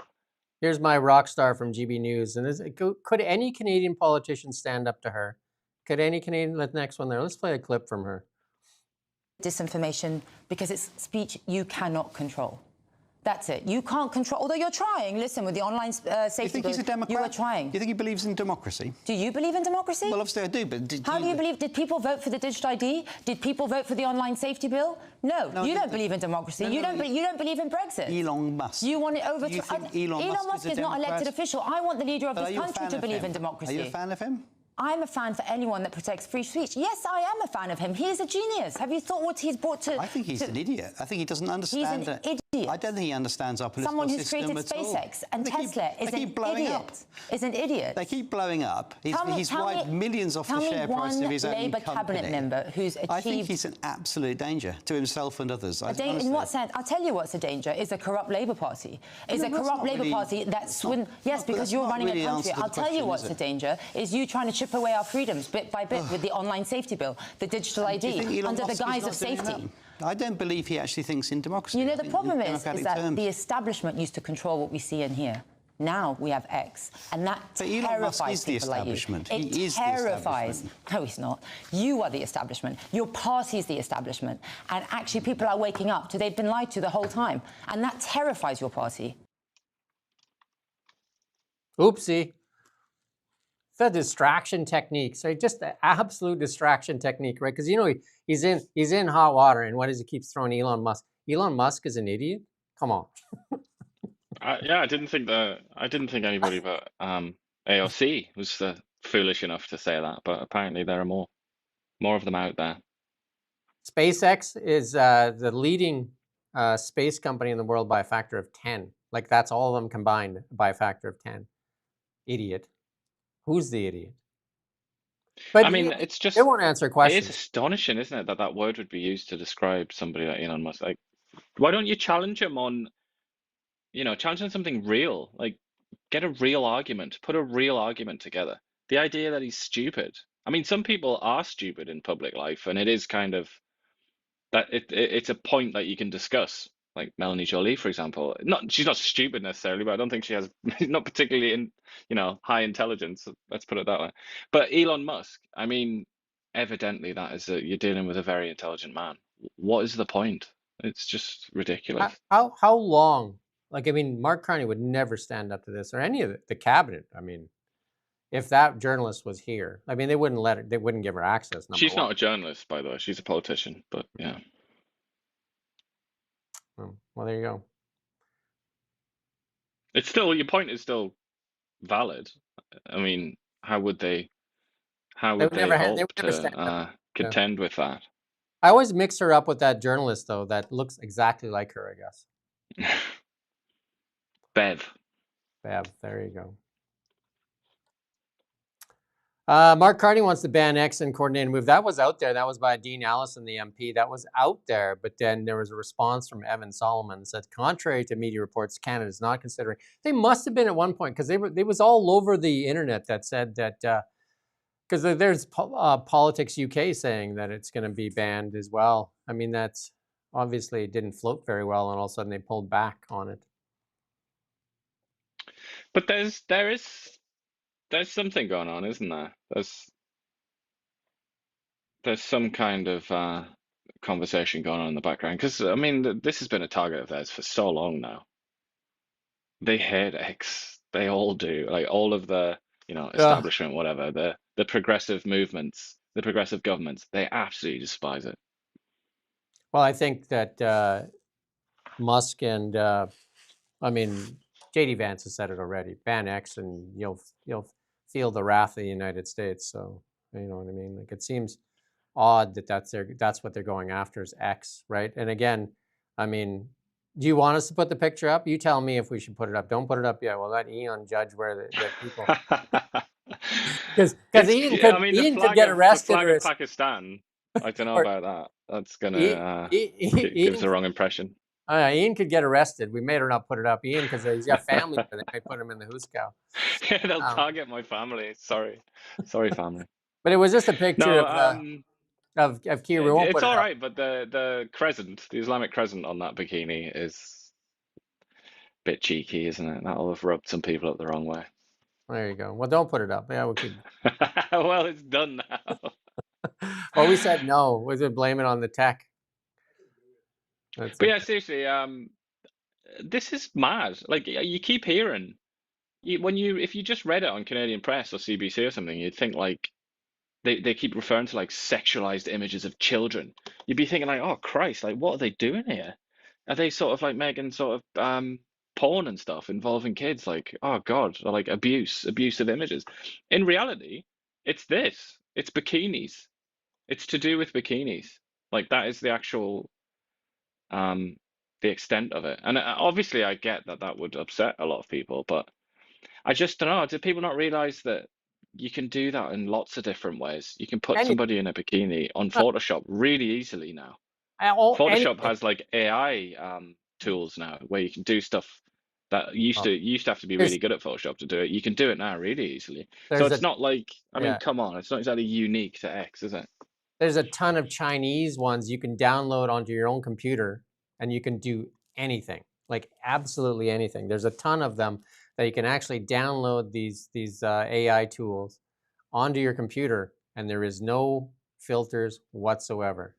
Here's my rock star from GB News. And could any Canadian politician stand up to her? Could any Canadian? The next one there. Let's play a clip from her. Disinformation, because it's speech you cannot control. That's it. You can't control, although you're trying. Listen, with the online safety You think bill, he's a Democrat? you are trying. You think he believes in democracy? Do you believe in democracy? Well, obviously I do, but how do you believe? Did people vote for the digital ID? Did people vote for the online safety bill? No, you don't believe in democracy. You don't believe in Brexit. Elon Musk. You want it over. You think Elon Musk is not elected official. I want the leader of this country to believe in democracy. Are you a fan of him? I'm a fan for anyone that protects free speech. Yes, I am a fan of him. He is a genius. Have you thought what he's brought to... I think he's an idiot. I think he doesn't understand... He's an idiot. I don't think he understands our political Someone who's system created at all. SpaceX and Tesla is an idiot. Is an idiot. They keep blowing up. He's wiped millions off the share price of his own Labour company. cabinet member who's achieved... I think he's an absolute danger to himself and others. In what sense? I'll tell you what's a danger. Is a corrupt Labour Party. Is a corrupt Labour Party that's... Yes, because you're running a country. I'll tell you what's a danger. Is you trying to chip away our freedoms bit by bit with the online safety bill, the digital ID, under the guise of safety. I don't believe he actually thinks in democracy. You know, the problem is that the establishment used to control what we see in here. Now we have X, and that terrifies people like you. It terrifies. No, he's not. You are the establishment. Your party is the establishment. And actually, people are waking up to they've been lied to the whole time, and that terrifies your party. Oopsie. The distraction technique. So just the absolute distraction technique, right? Because you know he's in hot water, and what does he keep throwing Elon Musk? Elon Musk is an idiot. Come on. Yeah, I didn't think anybody but AOC was foolish enough to say that, but apparently there are more of them out there. SpaceX is the leading space company in the world by a factor of 10. Like that's all of them combined by a factor of 10. Idiot. Who's the idiot? But I mean, it's just... They won't answer questions. It is astonishing, isn't it, that word would be used to describe somebody like Elon Musk. Like, why don't you challenge him on, challenge on something real? Like, get a real argument. Put a real argument together. The idea that he's stupid. I mean, some people are stupid in public life, and it is kind of... that it's a point that you can discuss. Like Melanie Jolie, for example. She's not stupid necessarily, but I don't think she has not particularly high intelligence. Let's put it that way. But Elon Musk, I mean, evidently that is you're dealing with a very intelligent man. What is the point? It's just ridiculous. How long? Like, I mean, Mark Carney would never stand up to this, or any of the cabinet. I mean, if that journalist was here, I mean, they wouldn't let her. They wouldn't give her access. She's not a journalist, by the way. She's a politician. But yeah. Well, there you go. It's still, your point is still valid. I mean, how would they hope to contend with that? I always mix her up with that journalist, though, that looks exactly like her, I guess. Bev, there you go. Mark Carney wants to ban X and coordinated move. That was out there. That was by Dean Allison, the MP. That was out there. But then there was a response from Evan Solomon that said, contrary to media reports, Canada is not considering. They must have been at one point, because they was all over the internet that said that, because there's Politics UK saying that it's going to be banned as well. I mean, that's obviously it didn't float very well, and all of a sudden they pulled back on it. But there's something going on, isn't there? There's some kind of conversation going on in the background, because I mean, this has been a target of theirs for so long now. They hate X. They all do. Like all of the establishment, whatever, the progressive movements, the progressive governments, they absolutely despise it. Well, I think that Musk and I mean, JD Vance has said it already. Ban X, and you'll feel the wrath of the United States. So you know what I mean. Like, it seems odd that that's what they're going after is X, right? And again, I mean, do you want us to put the picture up? You tell me if we should put it up. Don't put it up yet. We'll let Ian judge where the people. Because Ian could get arrested. The flag of Pakistan. I don't know about that. That's gonna give us the wrong impression. Ian could get arrested. We made her not put it up. Ian, because he's got family there. They may put him in the Huskow. Yeah, they'll target my family. Sorry, family. But it was just a picture of Keir. It's all right, but the crescent, the Islamic crescent on that bikini is a bit cheeky, isn't it? That'll have rubbed some people up the wrong way. There you go. Well, don't put it up. Yeah, we could. Well, it's done now. Well, we said no. We would blame it on the tech. But yeah, seriously, this is mad. Like, you keep hearing, if you just read it on Canadian Press or CBC or something, you'd think like they keep referring to like sexualized images of children. You'd be thinking like, oh Christ, like what are they doing here? Are they sort of like making sort of porn and stuff involving kids? Like, oh God, or like abusive images. In reality, it's this. It's bikinis. It's to do with bikinis. Like that is the actual the extent of it. And obviously I get that that would upset a lot of people, but I just don't know. Do people not realize that you can do that in lots of different ways? You can put And somebody in a bikini on Photoshop really easily now. anything. Photoshop has like AI tools now where you can do stuff that you used to have to be really good at Photoshop to do it. You can do it now really easily. So it's not like, I mean, come on, it's not exactly unique to X, is it? There's a ton of Chinese ones you can download onto your own computer, and you can do anything, like absolutely anything. There's a ton of them that you can actually download these AI tools onto your computer, and there is no filters whatsoever.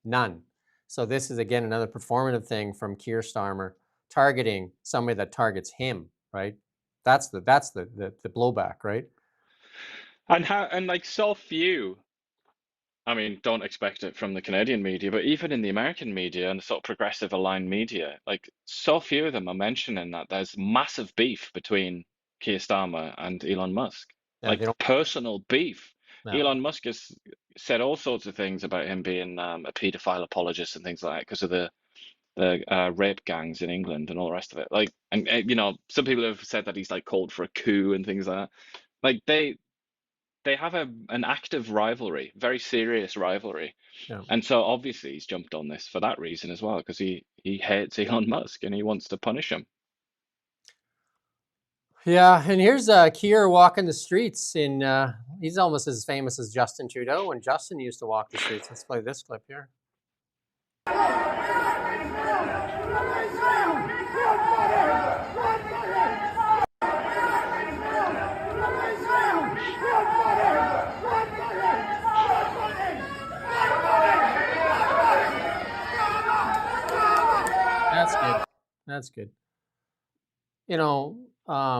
None. So this is, again, another performative thing from Keir Starmer, targeting somebody that targets him, right? That's the blowback, right? And like so few, I mean, don't expect it from the Canadian media, but even in the American media and the sort of progressive aligned media, like so few of them are mentioning that there's massive beef between Keir Starmer and Elon Musk, like personal beef. No. Elon Musk has said all sorts of things about him being a paedophile apologist and things like that because of the rape gangs in England and all the rest of it. Like, and you know, some people have said that he's like called for a coup and things like that. Like they have an active rivalry, very serious rivalry. Yeah. And so obviously he's jumped on this for that reason as well, because he hates Elon Musk and he wants to punish him. Yeah, and here's Keir walking the streets in, he's almost as famous as Justin Trudeau when Justin used to walk the streets. Let's play this clip here. That's good. That's good. You know, I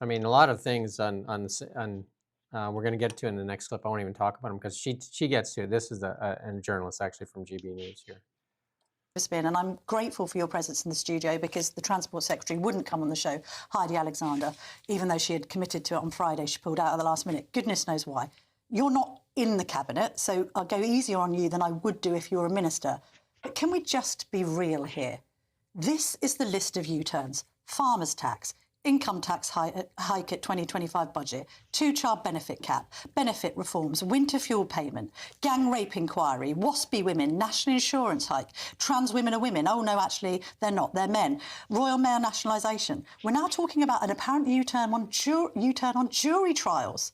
mean, a lot of things on we're going to get to in the next clip. I won't even talk about them because she gets to it. This is a journalist actually from GB News here. And I'm grateful for your presence in the studio because the Transport Secretary wouldn't come on the show, Heidi Alexander, even though she had committed to it on Friday. She pulled out at the last minute. Goodness knows why. You're not in the cabinet, so I'll go easier on you than I would do if you were a minister. But can we just be real here? This is the list of U-turns: farmers' tax, income tax hike at 2025 budget, 2-child benefit cap, benefit reforms, winter fuel payment, gang rape inquiry, WASPy women, national insurance hike, trans women are women. Oh, no, actually, they're not. They're men. Royal Mail nationalisation. We're now talking about an apparent U-turn on jury trials.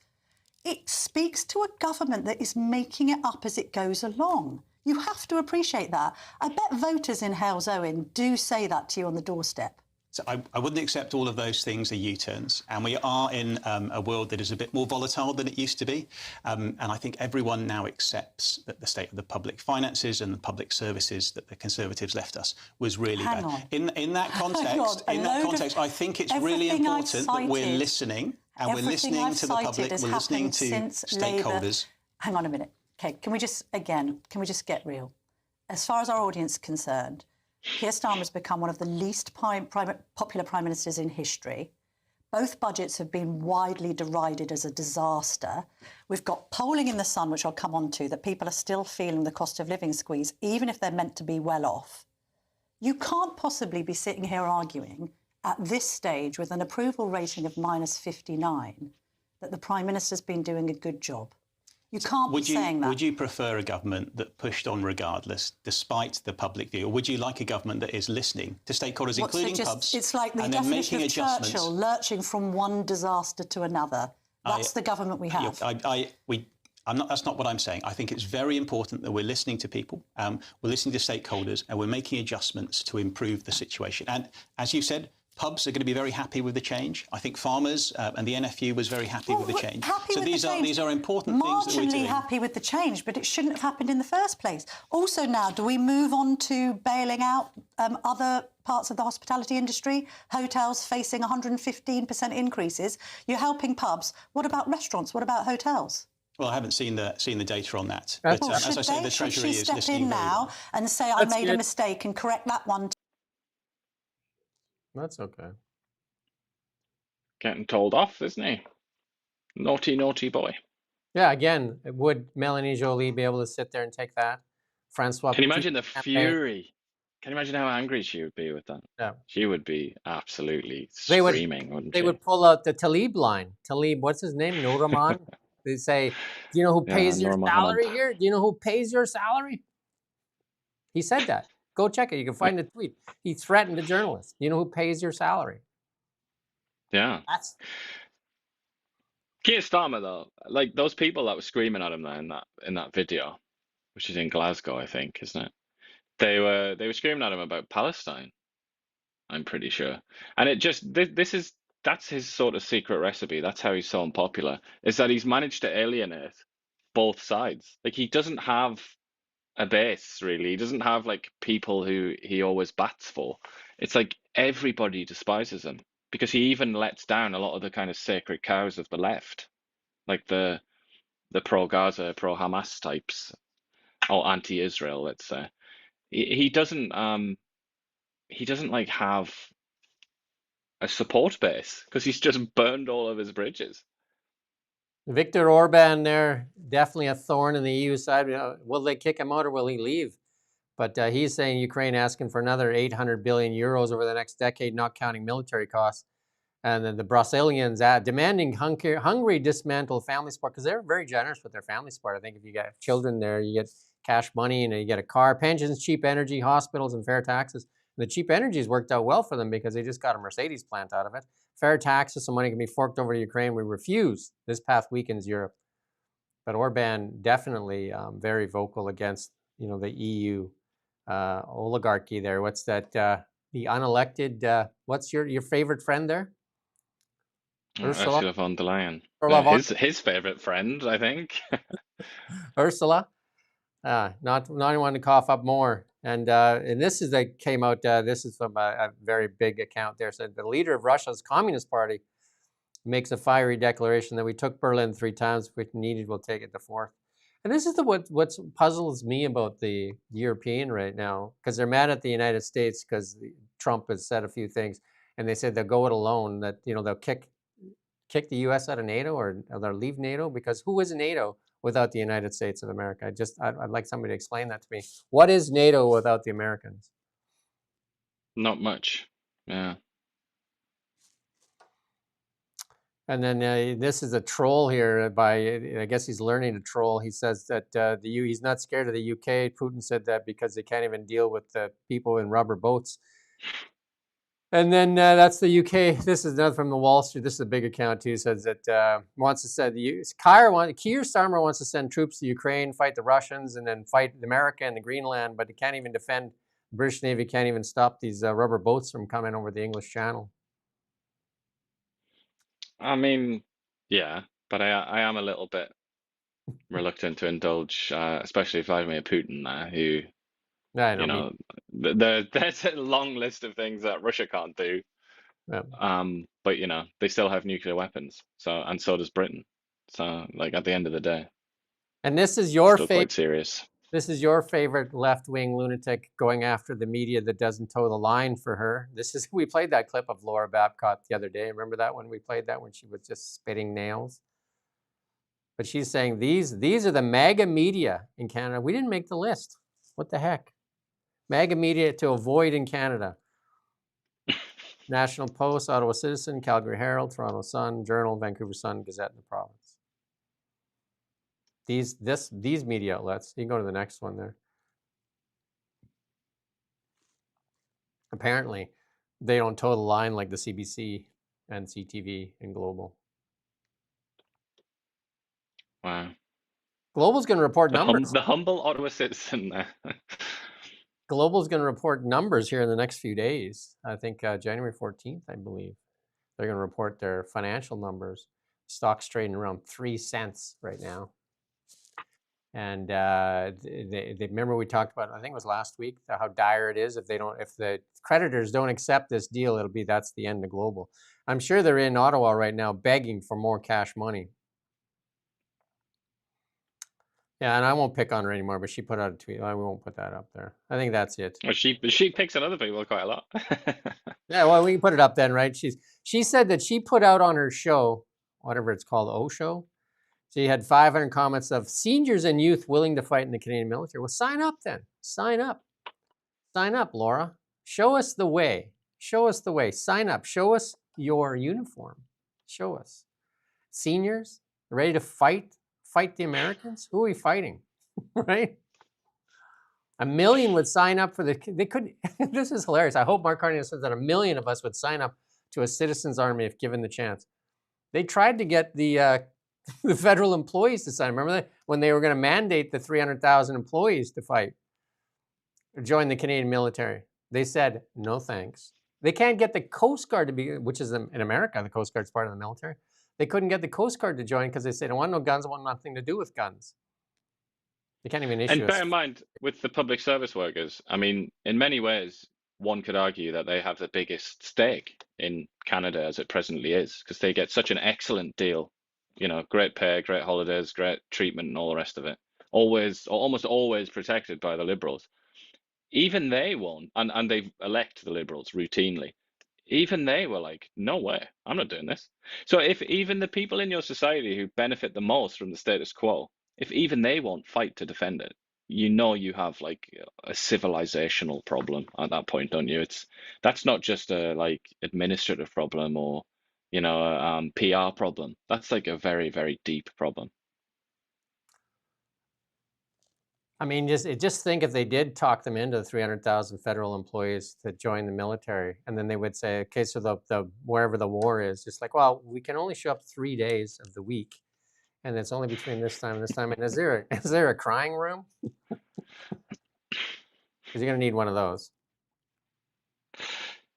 It speaks to a government that is making it up as it goes along. You have to appreciate that. I bet voters in Hales Owen do say that to you on the doorstep. So I wouldn't accept all of those things are U-turns. And we are in a world that is a bit more volatile than it used to be. And I think everyone now accepts that the state of the public finances and the public services that the Conservatives left us was really bad. In that context, I think it's really important that we're listening and we're listening to the public, we're listening to stakeholders. Hang on a minute. OK, can we just get real? As far as our audience is concerned, Keir Starmer has become one of the least popular prime ministers in history. Both budgets have been widely derided as a disaster. We've got polling in the Sun, which I'll come on to, that people are still feeling the cost of living squeeze, even if they're meant to be well off. You can't possibly be sitting here arguing at this stage with an approval rating of -59 that the Prime Minister's been doing a good job. You can't be saying that. Would you prefer a government that pushed on regardless, despite the public view? Or would you like a government that is listening to stakeholders, including pubs, it's like the definition of Churchill, lurching from one disaster to another. That's the government we have. That's not what I'm saying. I think it's very important that we're listening to people, we're listening to stakeholders, and we're making adjustments to improve the situation. And as you said, Pubs are going to be very happy with the change. I think farmers and the NFU was very happy with the change. So these are important things that we're doing. Marginally happy with the change, but it shouldn't have happened in the first place. Also now, do we move on to bailing out other parts of the hospitality industry? Hotels facing 115% increases. You're helping pubs. What about restaurants? What about hotels? Well, I haven't seen the data on that. But as I say, the Treasury is listening very well. Should she step in now and say, I made a mistake and correct that one? That's okay. Getting told off, isn't he? Naughty, naughty boy. Yeah, again, would Melanie Joly be able to sit there and take that? Francois. Can you imagine the fury? Can you imagine how angry she would be with that? Yeah. She would be absolutely screaming, wouldn't she? They would pull out the Talib line. Talib, what's his name? Nouraman. They say, do you know who pays your salary here? Do you know who pays your salary? He said that. Go check it. You can find the tweet. He threatened the journalist. Do you know who pays your salary? Yeah. That's... Keir Starmer, though, like those people that were screaming at him there in that video, which is in Glasgow, I think, isn't it? They were screaming at him about Palestine, I'm pretty sure. And it just that's his sort of secret recipe. That's how he's so unpopular, is that he's managed to alienate both sides. Like, he doesn't have a base, really. He doesn't have like people who he always bats for. It's like everybody despises him, because he even lets down a lot of the kind of sacred cows of the left, like the pro-Gaza, pro-Hamas types, or anti-Israel, let's say. He doesn't like have a support base, because he's just burned all of his bridges. Viktor Orban there, definitely a thorn in the EU side. Will they kick him out or will he leave? But he's saying Ukraine asking for another 800 billion euros over the next decade, not counting military costs. And then the Brusselians demanding Hungary dismantle family support, because they're very generous with their family support. I think if you got children there, you get cash money and you get a car, pensions, cheap energy, hospitals, and fair taxes. And the cheap energy has worked out well for them because they just got a Mercedes plant out of it. Fair taxes, so money can be forked over to Ukraine. We refuse. This path weakens Europe. But Orban definitely very vocal against, the EU oligarchy there. What's that? The unelected. What's your favorite friend there? Ursula von der Leyen. His favorite friend, I think. Ursula. Not anyone to cough up more. And this is that came out. This is from a very big account there. Said the leader of Russia's Communist Party makes a fiery declaration that we took Berlin 3 times. If we needed, we'll take it the 4th. And this is what puzzles me about the European right now, because they're mad at the United States because Trump has said a few things, and they said they'll go it alone. That they'll kick the U.S. out of NATO, or they'll leave NATO, because who is NATO without the United States of America? I'd like somebody to explain that to me. What is NATO without the Americans? Not much. Yeah. And then this is a troll here I guess he's learning to troll. He says that he's not scared of the UK. Putin said that because they can't even deal with the people in rubber boats. And then that's the UK. This is another from the Wall Street. This is a big account too. Says that wants to send Keir Starmer wants to send troops to Ukraine, fight the Russians, and then fight America and the Greenland. But he can't even defend. The British Navy can't even stop these rubber boats from coming over the English Channel. I mean, yeah, but I am a little bit reluctant to indulge, especially if Vladimir Putin there, who, there's a long list of things that Russia can't do. Yeah. But they still have nuclear weapons, and so does Britain. So, like, at the end of the day, and this is your favorite. Quite serious. This is your favorite left-wing lunatic going after the media that doesn't toe the line for her. We played that clip of Laura Babcock the other day. Remember that when we played that, when she was just spitting nails? But she's saying these are the MAGA media in Canada. We didn't make the list. What the heck? MAGA media to avoid in Canada. National Post, Ottawa Citizen, Calgary Herald, Toronto Sun, Journal, Vancouver Sun, Gazette, and the Province. These media outlets, you can go to the next one there. Apparently, they don't toe the line like the CBC and CTV and Global. Wow. Global's going to report numbers. The humble Ottawa Citizen there. Global's going to report numbers here in the next few days. I think January 14th, I believe. They're going to report their financial numbers. Stock's trading around 3 cents right now. And they remember we talked about, I think it was last week, how dire it is if the creditors don't accept this deal, that's the end of Global. I'm sure they're in Ottawa right now begging for more cash money. Yeah, and I won't pick on her anymore, but she put out a tweet. I won't put that up there. I think that's it. Well, she picks on other people quite a lot. Yeah, well, we can put it up then, right? She said that she put out on her show, whatever it's called, O Show. She had 500 comments of seniors and youth willing to fight in the Canadian military. Well, sign up then. Sign up. Sign up, Laura. Show us the way. Show us the way. Sign up. Show us your uniform. Show us. Seniors ready to fight the Americans? Who are we fighting? Right? 1 million would sign up for they could. This is hilarious. I hope Mark Carney says that 1 million of us would sign up to a citizens' army if given the chance. They tried to get the federal employees to sign. Remember that when they were going to mandate the 300,000 employees to fight or join the Canadian military? They said no thanks. They can't get the Coast Guard to be, which is in America, the Coast Guard's part of the military. They couldn't get the Coast Guard to join because they said, I want no guns, I want nothing to do with guns. They can't even issue. And bear in mind, with the public service workers, I mean, in many ways, one could argue that they have the biggest stake in Canada as it presently is, because they get such an excellent deal. You know, great pay, great holidays, great treatment, and all the rest of it. Always, or almost always protected by the Liberals. Even they won't, and they elect the Liberals routinely. Even they were like, no way, I'm not doing this. So if even the people in your society who benefit the most from the status quo, if even they won't fight to defend it, you know you have like a civilizational problem at that point, don't you? That's not just a like administrative problem or, you know, a PR problem. That's like a very, very deep problem. I mean, just think if they did talk them into the 300,000 federal employees to join the military, and then they would say, okay, so the wherever the war is, just like, well, we can only show up 3 days of the week, and it's only between this time and this time. And is there a crying room? Because you're going to need one of those.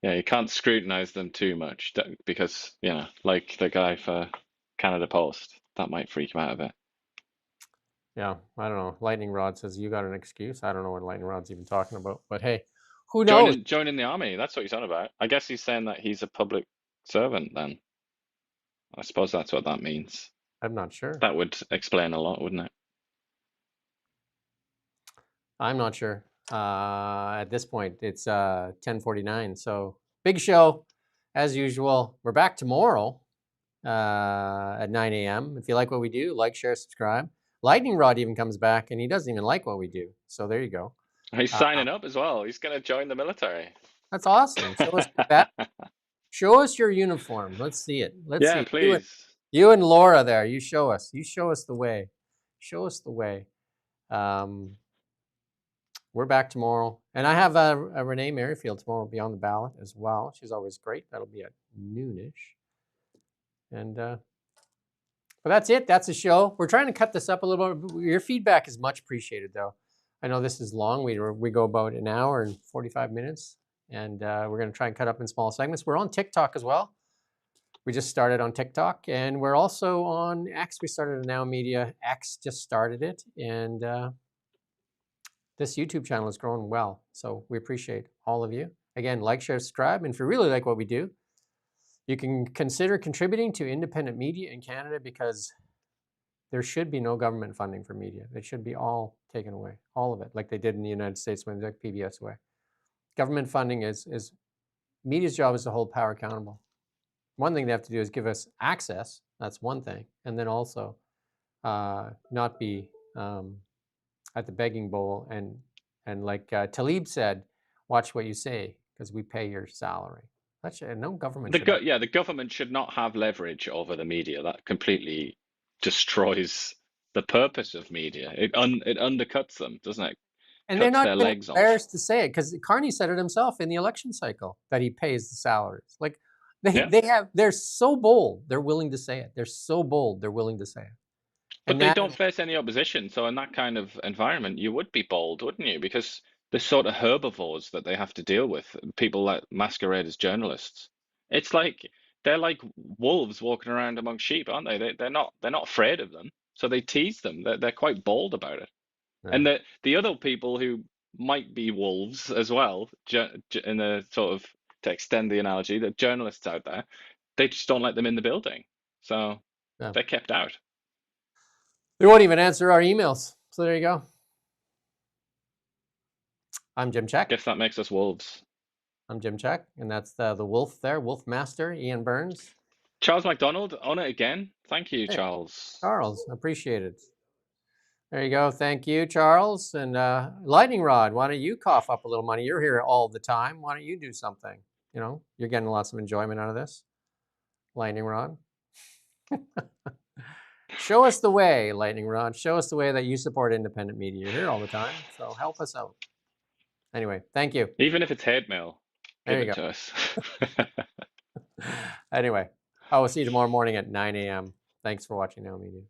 Yeah, you can't scrutinize them too much because, you know, like the guy for Canada Post, that might freak him out a bit. Yeah, I don't know. Lightning Rod says, you got an excuse. I don't know what Lightning Rod's even talking about. But hey, who knows? Joining the army, that's what he's on about. I guess he's saying that he's a public servant then. I suppose that's what that means. I'm not sure. That would explain a lot, wouldn't it? I'm not sure. At this point, it's 10:49. So big show, as usual. We're back tomorrow at 9 a.m. If you like what we do, like, share, subscribe. Lightning Rod even comes back, and he doesn't even like what we do. So there you go. He's signing up as well. He's going to join the military. That's awesome. Show us that. Show us your uniform. Let's see it. Let's see. Please. You and Laura there. You show us. You show us the way. Show us the way. We're back tomorrow. And I have a Renee Merrifield tomorrow will be on the ballot as well. She's always great. That'll be at noonish. And but that's it. That's the show. We're trying to cut this up a little bit. Your feedback is much appreciated, though. I know this is long. We go about an hour and 45 minutes. And we're going to try and cut up in small segments. We're on TikTok as well. We just started on TikTok. And we're also on X. We started a Now Media. X just started it. And this YouTube channel is growing well. So we appreciate all of you. Again, like, share, subscribe. And if you really like what we do, you can consider contributing to independent media in Canada, because there should be no government funding for media. It should be all taken away, all of it, like they did in the United States when they took PBS away. Government funding is media's job is to hold power accountable. One thing they have to do is give us access. That's one thing. And then also not be at the begging bowl and like Talib said, watch what you say, because we pay your salary. That's no government. The government should not have leverage over the media. That completely destroys the purpose of media. It undercuts them, doesn't it? And they're not embarrassed to say it, because Carney said it himself in the election cycle that he pays the salaries. Like they're so bold, they're willing to say it. They're so bold, they're willing to say it. But they don't face any opposition. So in that kind of environment, you would be bold, wouldn't you? Because sort of herbivores that they have to deal with, people that masquerade as journalists. It's like they're like wolves walking around among sheep, aren't they? They're not afraid of them, so they tease them. They're quite bold about it. Yeah. And the other people who might be wolves as well, in a sort of, to extend the analogy, the journalists out there, they just don't let them in the building, so Yeah. they're kept out. They won't even answer our emails. So there you go. I'm Jim Check. Guess that makes us wolves. I'm Jim Check, and that's the wolf there, Wolf Master, Ian Burns. Charles MacDonald, on it again. Thank you, Hey, Charles. Charles, appreciate it. There you go. Thank you, Charles. And Lightning Rod, why don't you cough up a little money? You're here all the time. Why don't you do something? You know, you're getting lots of enjoyment out of this. Lightning Rod. Show us the way, Lightning Rod. Show us the way that you support independent media. You're here all the time, so help us out. Anyway, thank you. Even if it's hate mail, give it to us. Anyway, I will see you tomorrow morning at 9 a.m. Thanks for watching Now Media.